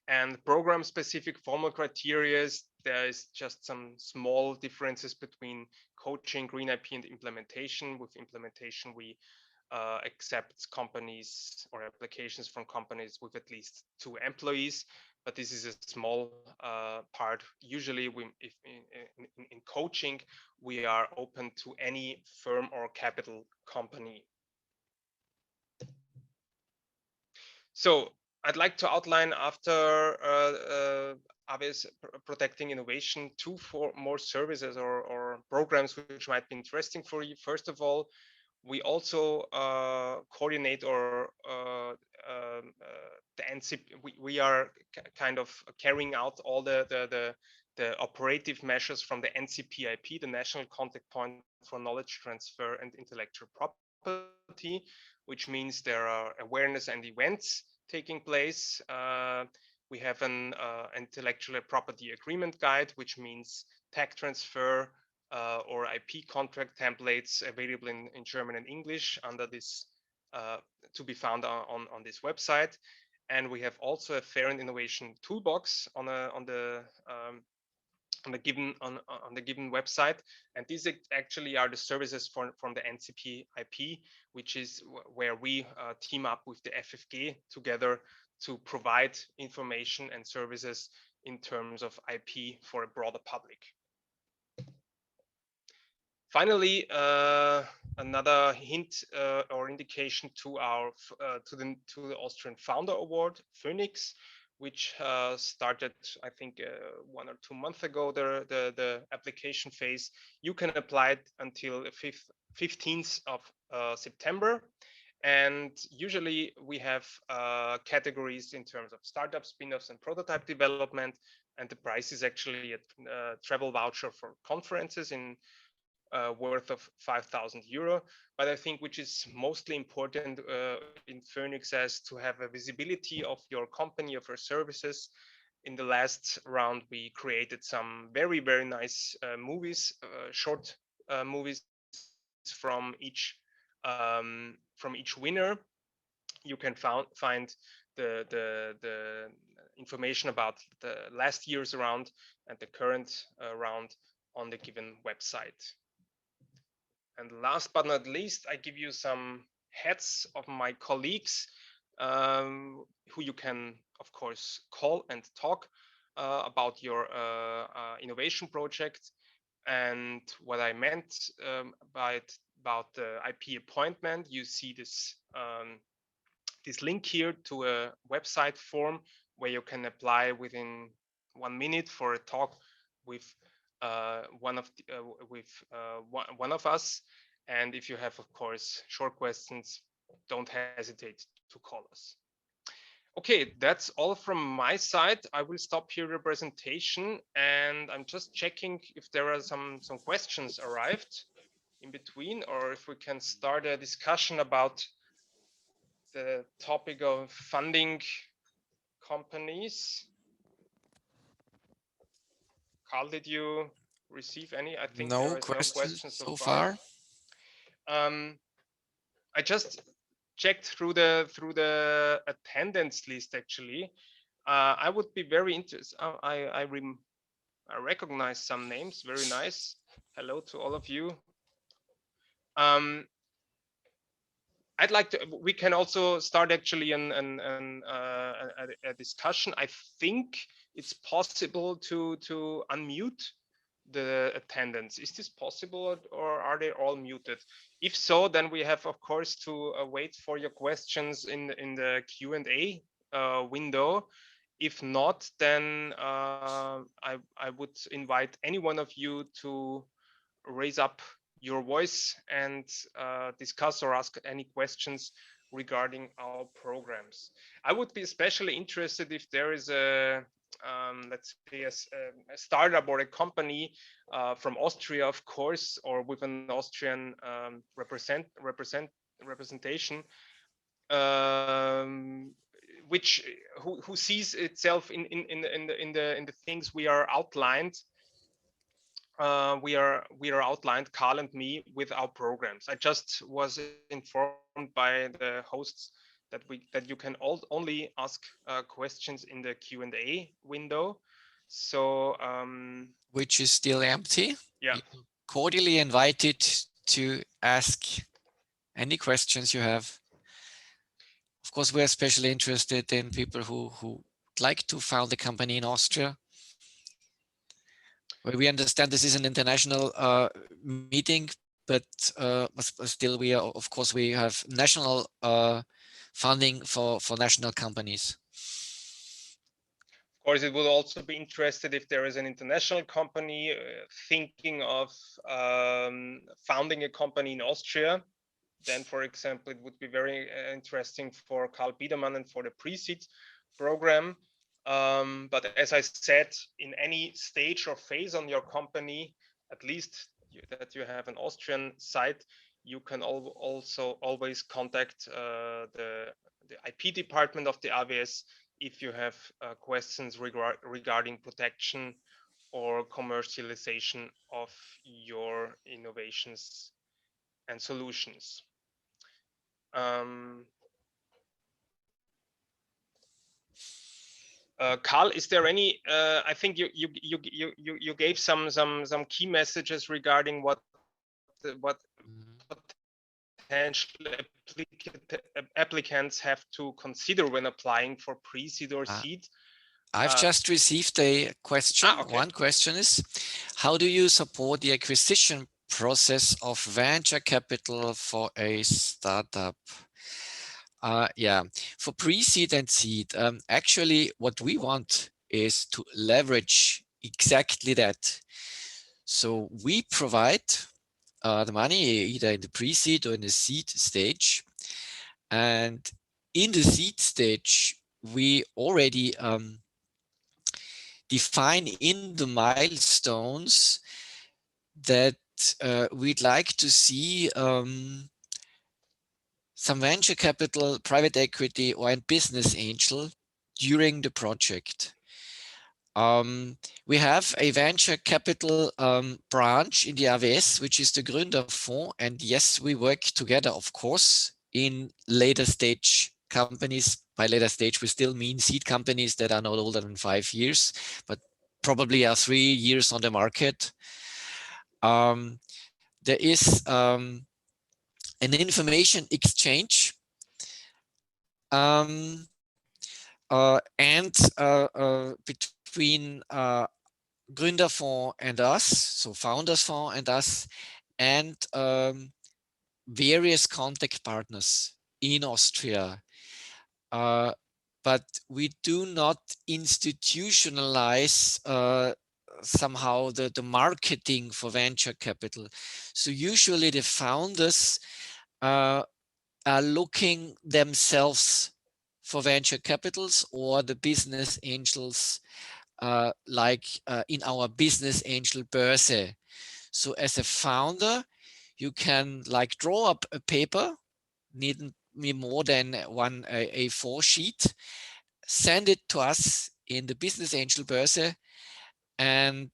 And program-specific formal criteria, there is just some small differences between coaching, green IP, and implementation. With implementation, we accept companies or applications from companies with at least 2 employees, but this is a small part. Usually, if in coaching, we are open to any firm or capital company. So I'd like to outline, after AWE's protecting innovation, 2 more services or programs which might be interesting for you. First of all, we also coordinate or the NCP. We are kind of carrying out all the the operative measures from the NCPIP, the National Contact Point for Knowledge Transfer and Intellectual Property, which means there are awareness and events taking place. We have an intellectual property agreement guide, which means tech transfer or IP contract templates available in German and English under this to be found on this website. And we have also a fair and innovation toolbox on the given website, and these actually are the services from the NCP IP, which is where we team up with the FFG together to provide information and services in terms of IP for a broader public. Finally, another hint or indication to our to the Austrian Founder Award, Phoenix, which started, I think, 1 or 2 months ago, the application phase. You can apply it until 15th of September. And usually we have categories in terms of startup, spin-offs, and prototype development. And the price is actually a travel voucher for conferences in worth of 5,000 euro. But I think which is mostly important in Phoenix as to have a visibility of your company, of your services. In the last round, we created some very, very nice movies, short movies from each winner. You can find the information about the last year's round and the current round on the given website. And last but not least, I give you some heads of my colleagues who you can, of course, call and talk about your innovation project. And what I meant about the IP appointment, you see this this link here to a website form where you can apply within 1 minute for a talk with one of us. And if you have, of course, short questions, don't hesitate to call us. Okay, that's all from my side. I will stop here the presentation, and I'm just checking if there are some questions arrived in between, or if we can start a discussion about the topic of funding companies. Carl, did you receive any? I think there is no question so far. I just checked through the attendance list. Actually, I would be very interested. I recognize some names. Very nice. Hello to all of you. I'd like to. We can also start actually a discussion. I think it's possible to unmute the attendance. Is this possible, or are they all muted? If so, then we have, of course, to wait for your questions in the Q&A window. If not, then I would invite any one of you to raise up your voice and discuss or ask any questions regarding our programs. I would be especially interested if there is a let's say a startup or a company from Austria, of course, or with an Austrian representation, who sees itself in the things we are outlined. We are outlined, Carl and me, with our programs. I just was informed by the hosts that you can only ask questions in the Q&A window. So which is still empty. Yeah. You're cordially invited to ask any questions you have. Of course, we're especially interested in people who like to found a company in Austria. We understand this is an international meeting, but still we are, of course, we have national funding for national companies. Of course, it would also be interested if there is an international company thinking of founding a company in Austria. Then, for example, it would be very interesting for Karl Biedermann and for the pre-seed program. But as I said, in any stage or phase on your company, at least that you have an Austrian site, you can also always contact the IP department of the AWS if you have questions regarding protection or commercialization of your innovations and solutions. Carl, is there any? I think you gave some key messages regarding what potential applicants have to consider when applying for pre-seed or seed. I've just received a question. Okay. One question is, how do you support the acquisition process of venture capital for a startup? Yeah, for pre-seed and seed, actually what we want is to leverage exactly that. So we provide the money either in the pre-seed or in the seed stage. And in the seed stage, we already define in the milestones that we'd like to see some venture capital, private equity, or a business angel during the project. We have a venture capital branch in the AWS, which is the Gründerfonds. And yes, we work together, of course, in later stage companies. By later stage, we still mean seed companies that are not older than 5 years, but probably are 3 years on the market. There is an information exchange between Gründerfonds and us, so Founders Fund and us, and various contact partners in Austria. But we do not institutionalize somehow the marketing for venture capital. So usually the founders are looking themselves for venture capitals or the business angels like in our business angel Börse. So as a founder, you can like draw up a paper, needn't be more than one A4 sheet, send it to us in the business angel Börse, and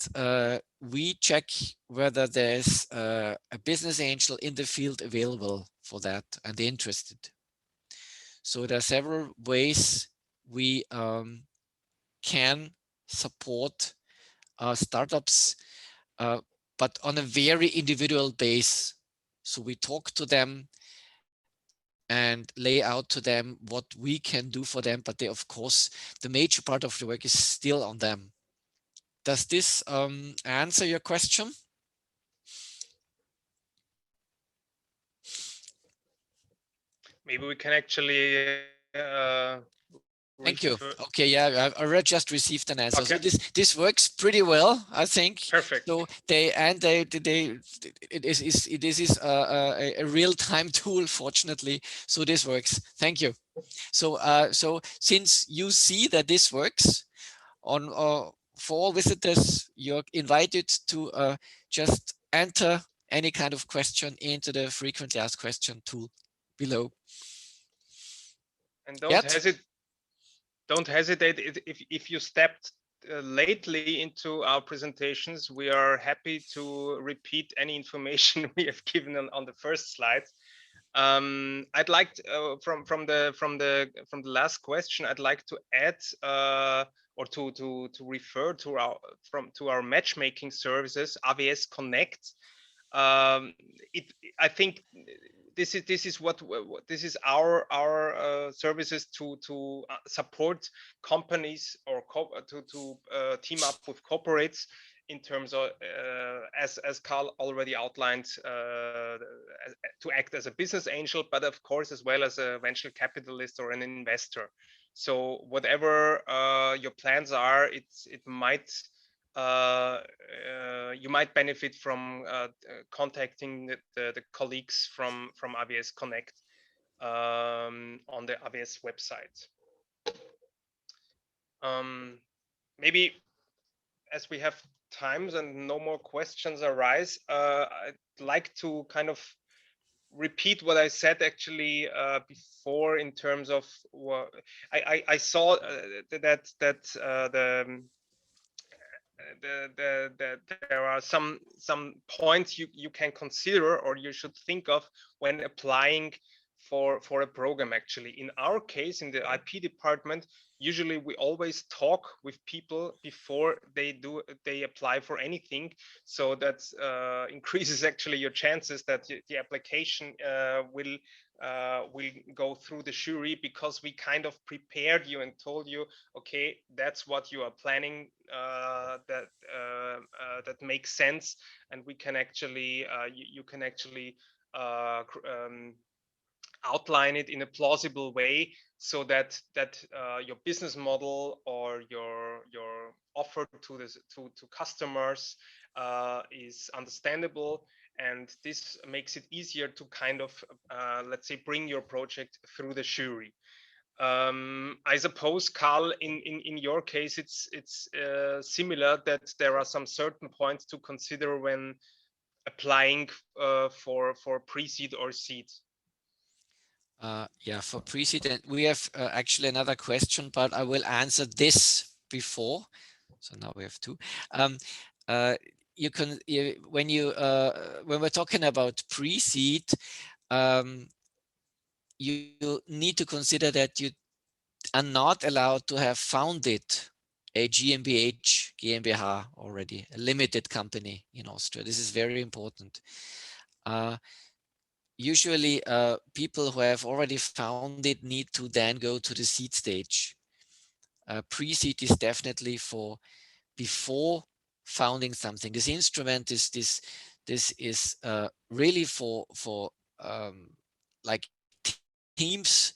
we check whether there's a business angel in the field available for that and interested. So there are several ways we can support startups, but on a very individual base. So we talk to them and lay out to them what we can do for them, but they, of course, the major part of the work is still on them. Does this answer your question? Maybe we can actually Thank you. Okay, yeah, I just received an answer. Okay. So this works pretty well, I think. Perfect. So it is a real-time tool, fortunately. So this works. Thank you. So so since you see that this works, for all visitors, you're invited to just enter any kind of question into the frequently asked question tool below. And don't hesitate if you stepped lately into our presentations. We are happy to repeat any information we have given on the first slide. I'd like to, from the last question, I'd like to add or to refer to our matchmaking services, AWS Connect. I think this is our services to support companies or to team up with corporates in terms of as Carl already outlined, to act as a business angel, but of course as well as a venture capitalist or an investor. So whatever your plans are, it might you might benefit from contacting the colleagues from AWS Connect on the AWS website. Maybe as we have times and no more questions arise, I'd like to kind of repeat what I said actually before in terms of what I saw that there are some points you can consider or you should think of when applying for a program. Actually, in our case, in the IP department, usually we always talk with people before they apply for anything, so that increases actually your chances that the application will go through the jury, because we kind of prepared you and told you, okay, that's what you are planning, that makes sense, and we can actually you can actually outline it in a plausible way, so that your business model or your offer to to customers is understandable, and this makes it easier to kind of let's say bring your project through the jury. I suppose, Carl, in your case, it's similar, that there are some certain points to consider when applying for pre-seed or seed. Yeah, for pre-seed, and we have actually another question, but I will answer this before. So now we have two. You can when we're talking about pre-seed, you need to consider that you are not allowed to have founded a GmbH, GmbH already, a limited company in Austria. This is very important. Usually people who have already founded need to then go to the seed stage. Pre-seed is definitely for before founding something. This instrument is this is really for like teams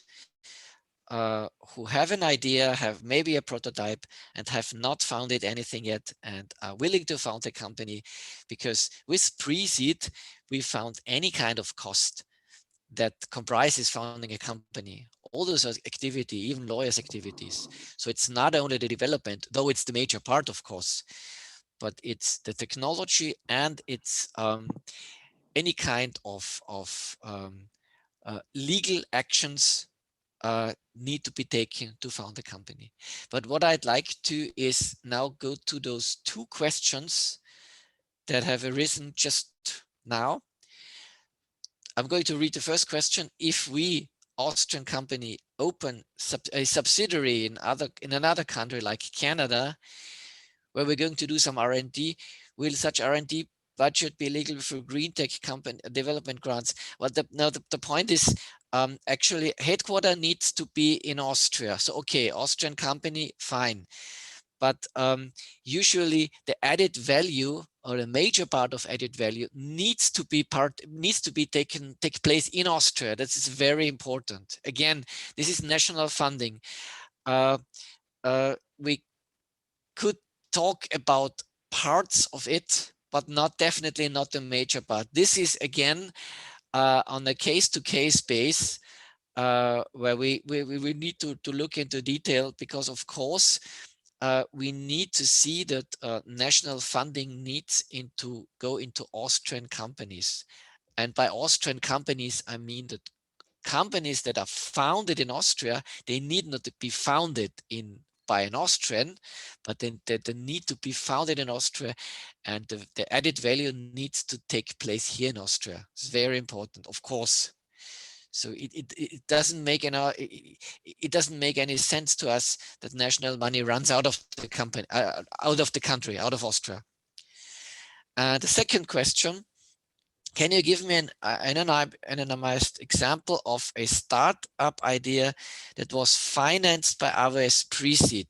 who have an idea, have maybe a prototype, and have not founded anything yet, and are willing to found a company, because with pre-seed we found any kind of cost that comprises founding a company, all those activity, even lawyers' activities. So it's not only the development, though it's the major part, of course, but it's the technology, and it's any kind of legal actions need to be taken to found a company. But what I'd like to is now go to those two questions that have arisen just now. I'm going to read the first question. If we, Austrian company, open a subsidiary in another country like Canada, where we're going to do some R&D, will such R&D budget be legal for green tech company development grants? Well, the point is, actually headquarter needs to be in Austria. So okay, Austrian company, fine. But usually the added value, or a major part of added value, needs to take place in Austria. That is very important. Again, this is national funding. We could talk about parts of it, but definitely not the major part. This is again on a case-to-case base, where we need to look into detail, because of course we need to see that national funding needs to go into Austrian companies. And by Austrian companies, I mean that companies that are founded in Austria, they need not to be founded by an Austrian, but then they need to be founded in Austria, and the added value needs to take place here in Austria. It's very important, of course. So it doesn't make any sense to us that national money runs out of the company, out of the country, out of Austria. The second question: can you give me an anonymized example of a startup idea that was financed by AWS pre-seed?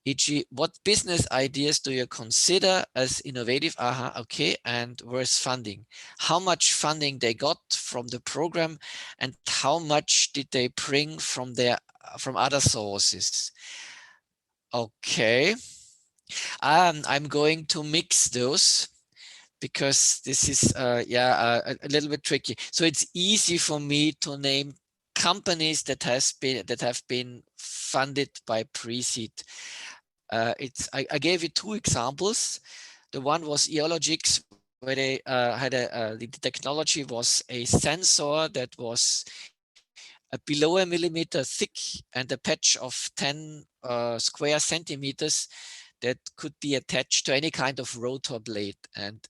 E.g., what business ideas do you consider as innovative? Okay, and where's funding? How much funding they got from the program, and how much did they bring from other sources? Okay, I'm going to mix those, because this is a little bit tricky. So it's easy for me to name companies that have been funded by pre-seed. I gave you two examples. The one was Eologics, where they the technology was a sensor that was below a millimeter thick and a patch of 10 square centimeters that could be attached to any kind of rotor blade. And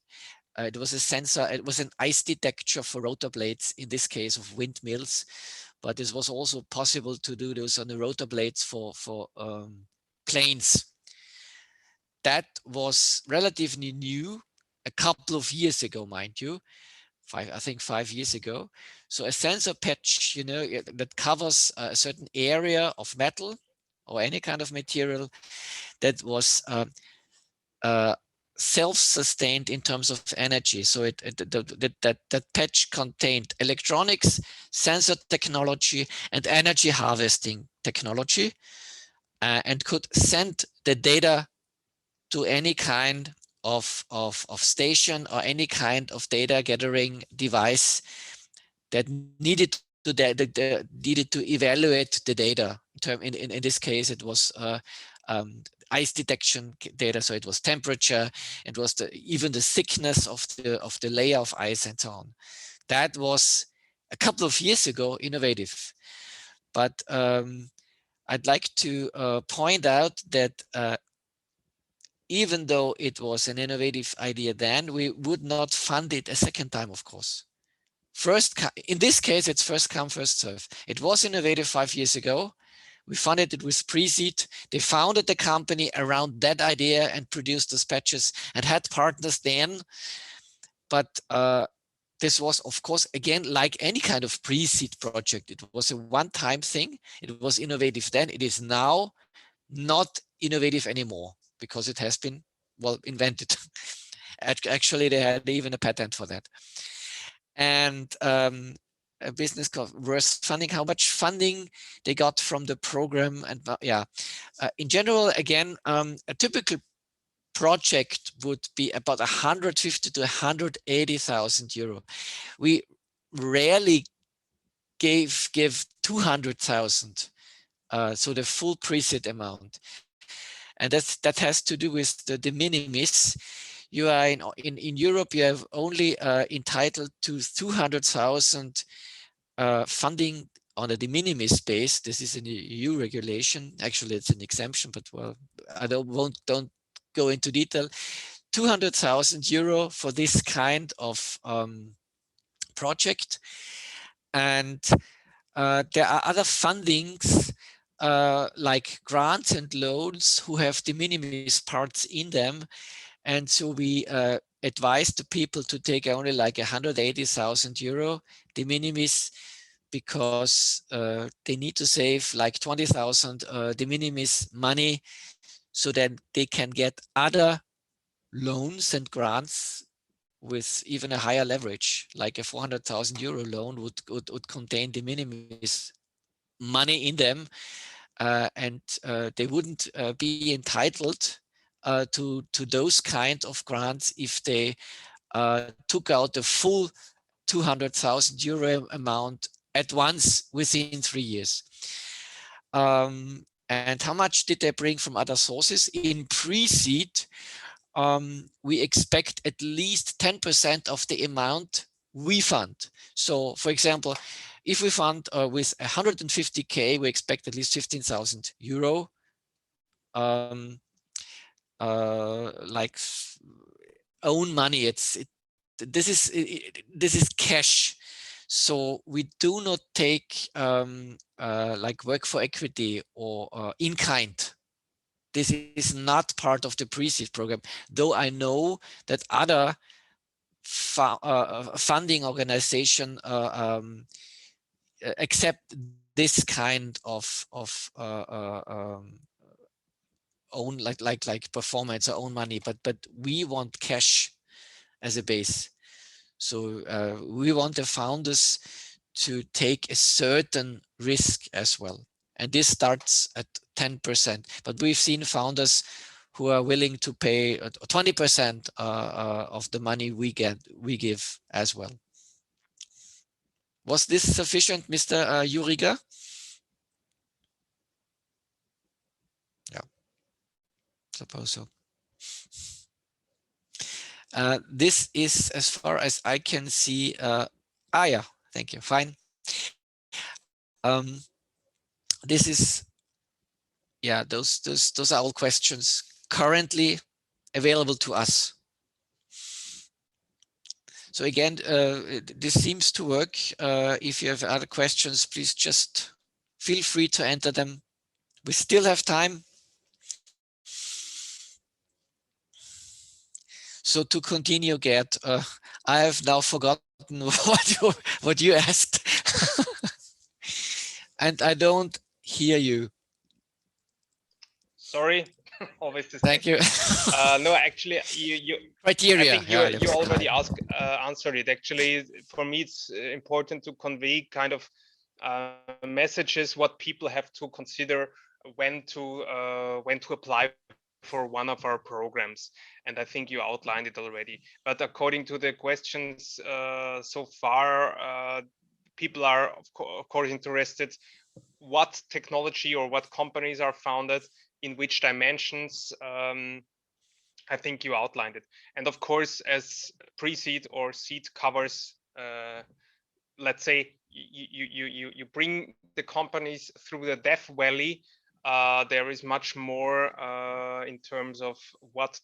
it was a sensor, it was an ice detector for rotor blades, in this case of windmills, but this was also possible to do this on the rotor blades for planes. That was relatively new, a couple of years ago, mind you, I think 5 years ago. So a sensor patch, you know, that covers a certain area of metal or any kind of material that was self-sustained in terms of energy. So that patch contained electronics, sensor technology, and energy harvesting technology, and could send the data to any kind of station or any kind of data gathering device that needed to evaluate the data. In this case, it was ice detection data, so it was temperature, it was even the thickness of the layer of ice and so on. That was a couple of years ago innovative, but I'd like to point out that even though it was an innovative idea then, we would not fund it a second time, of course. In this case, it's first come, first serve. It was innovative 5 years ago. We funded it with pre-seed. They founded the company around that idea and produced those patches and had partners then. But this was, of course, again, like any kind of pre-seed project. It was a one-time thing. It was innovative then. It is now not innovative anymore because it has been, well, invented. Actually, they had even a patent for that. And a business called Worth Funding, how much funding they got from the program. And yeah, in general, again, a typical project would be about 150 to 180,000 euro. We rarely give 200,000, so the full pre-seed amount. And that has to do with the de minimis. You are in Europe, you have only entitled to 200,000 funding on a de minimis base. This is an EU regulation. Actually, it's an exemption, but well, I don't go into detail. 200,000 euro for this kind of project. And there are other fundings like grants and loans who have de minimis parts in them. And so we advise the people to take only like 180,000 euro de minimis, because they need to save like 20,000 de minimis money so that they can get other loans and grants with even a higher leverage. Like a 400,000 euro loan would contain de minimis money in them, and they wouldn't be entitled to those kind of grants if they took out the full 200,000 euro amount at once within 3 years. And how much did they bring from other sources? In pre-seed, we expect at least 10% of the amount we fund. So for example, if we fund with 150K, we expect at least 15,000 euro. Like own money, this is cash. So we do not take like work for equity or in kind. This is not part of the pre-seed program, though I know that other funding organization accept this kind of own like performance or own money, but we want cash as a base. So we want the founders to take a certain risk as well. And this starts at 10%, but we've seen founders who are willing to pay 20% of the money we give as well. Was this sufficient, Mr. Juriga? Yeah, suppose so. This is as far as I can see. Yeah, thank you. Fine. This is, yeah, those are all questions currently available to us. So again, this seems to work. If you have other questions, please just feel free to enter them. We still have time. So to continue, Gerd, I have now forgotten what you asked, and I don't hear you. Sorry, always the Thank same. you. No, actually, you Criteria. I think you already answered it. Actually, for me, it's important to convey kind of messages what people have to consider when to apply for one of our programs, and I think you outlined it already. But according to the questions so far, people are of course interested what technology or what companies are founded in which dimensions. I think you outlined it, and of course, as pre-seed or seed covers, let's say you bring the companies through the death valley. There is much more in terms of what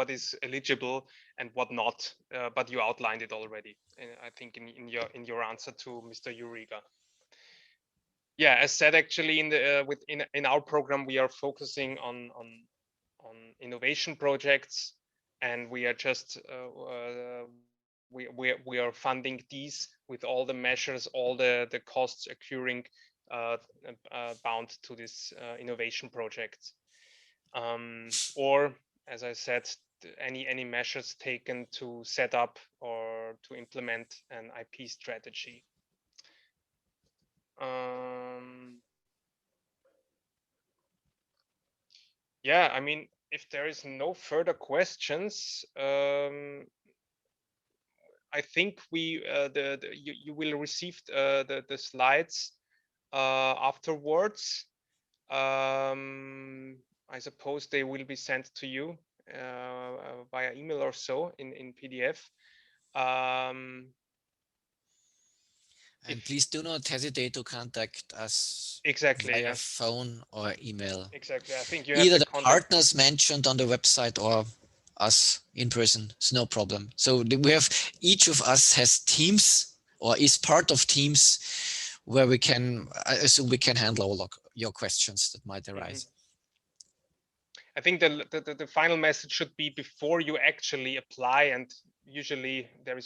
is eligible and what not. But you outlined it already, I think, in your answer to Mr. Juriga. Yeah, as said, actually, in our program, we are focusing on innovation projects, and we are just we are funding these with all the measures, all the costs occurring bound to this innovation project, or as I said, any measures taken to set up or to implement an IP strategy. Yeah, I mean, if there is no further questions, I think you will receive the slides afterwards. I suppose they will be sent to you via email or so in PDF. And please do not hesitate to contact us Exactly, via phone or email. Exactly. I think you Either have the contact partners mentioned on the website or us in person. It's no problem. So we have, each of us has teams or is part of teams where we can, I assume we can handle all of your questions that might arise. I think the final message should be before you actually apply, and usually there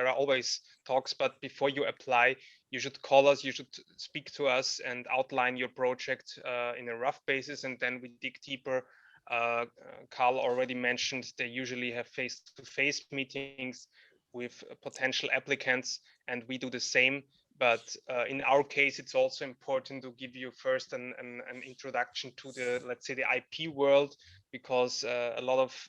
are always talks, but before you apply, you should call us, you should speak to us and outline your project in a rough basis, and then we dig deeper. Carl already mentioned they usually have face-to-face meetings with potential applicants, and we do the same. But in our case, it's also important to give you first an introduction to the, let's say, the IP world, because a lot of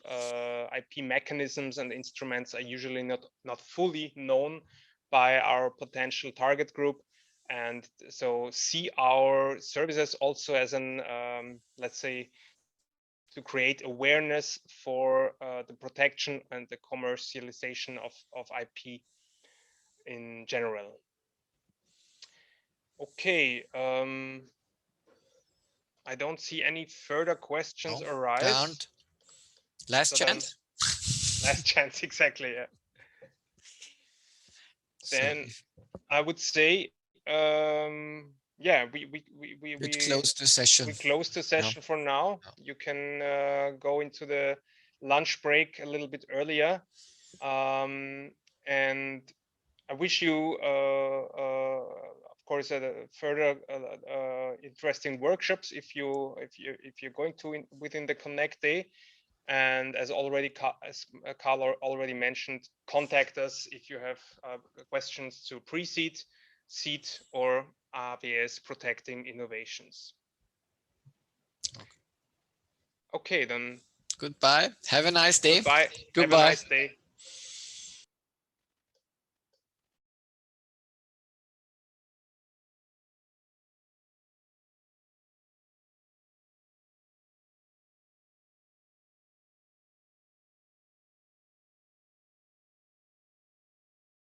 IP mechanisms and instruments are usually not fully known by our potential target group. And so see our services also as an, let's say, to create awareness for the protection and the commercialization of IP in general. Okay, I don't see any further questions arise. Last chance. Last chance, exactly. Yeah. Then I would say, yeah, we close the session. We close the session for now. You can go into the lunch break a little bit earlier, and I wish you, of course, further interesting workshops if you're going to within the Connect Day. And as Carl already mentioned, contact us if you have questions to pre-seed, seed, or ABS protecting innovations. Okay, then. Goodbye. Have a nice day. Goodbye. Goodbye. Have a nice day.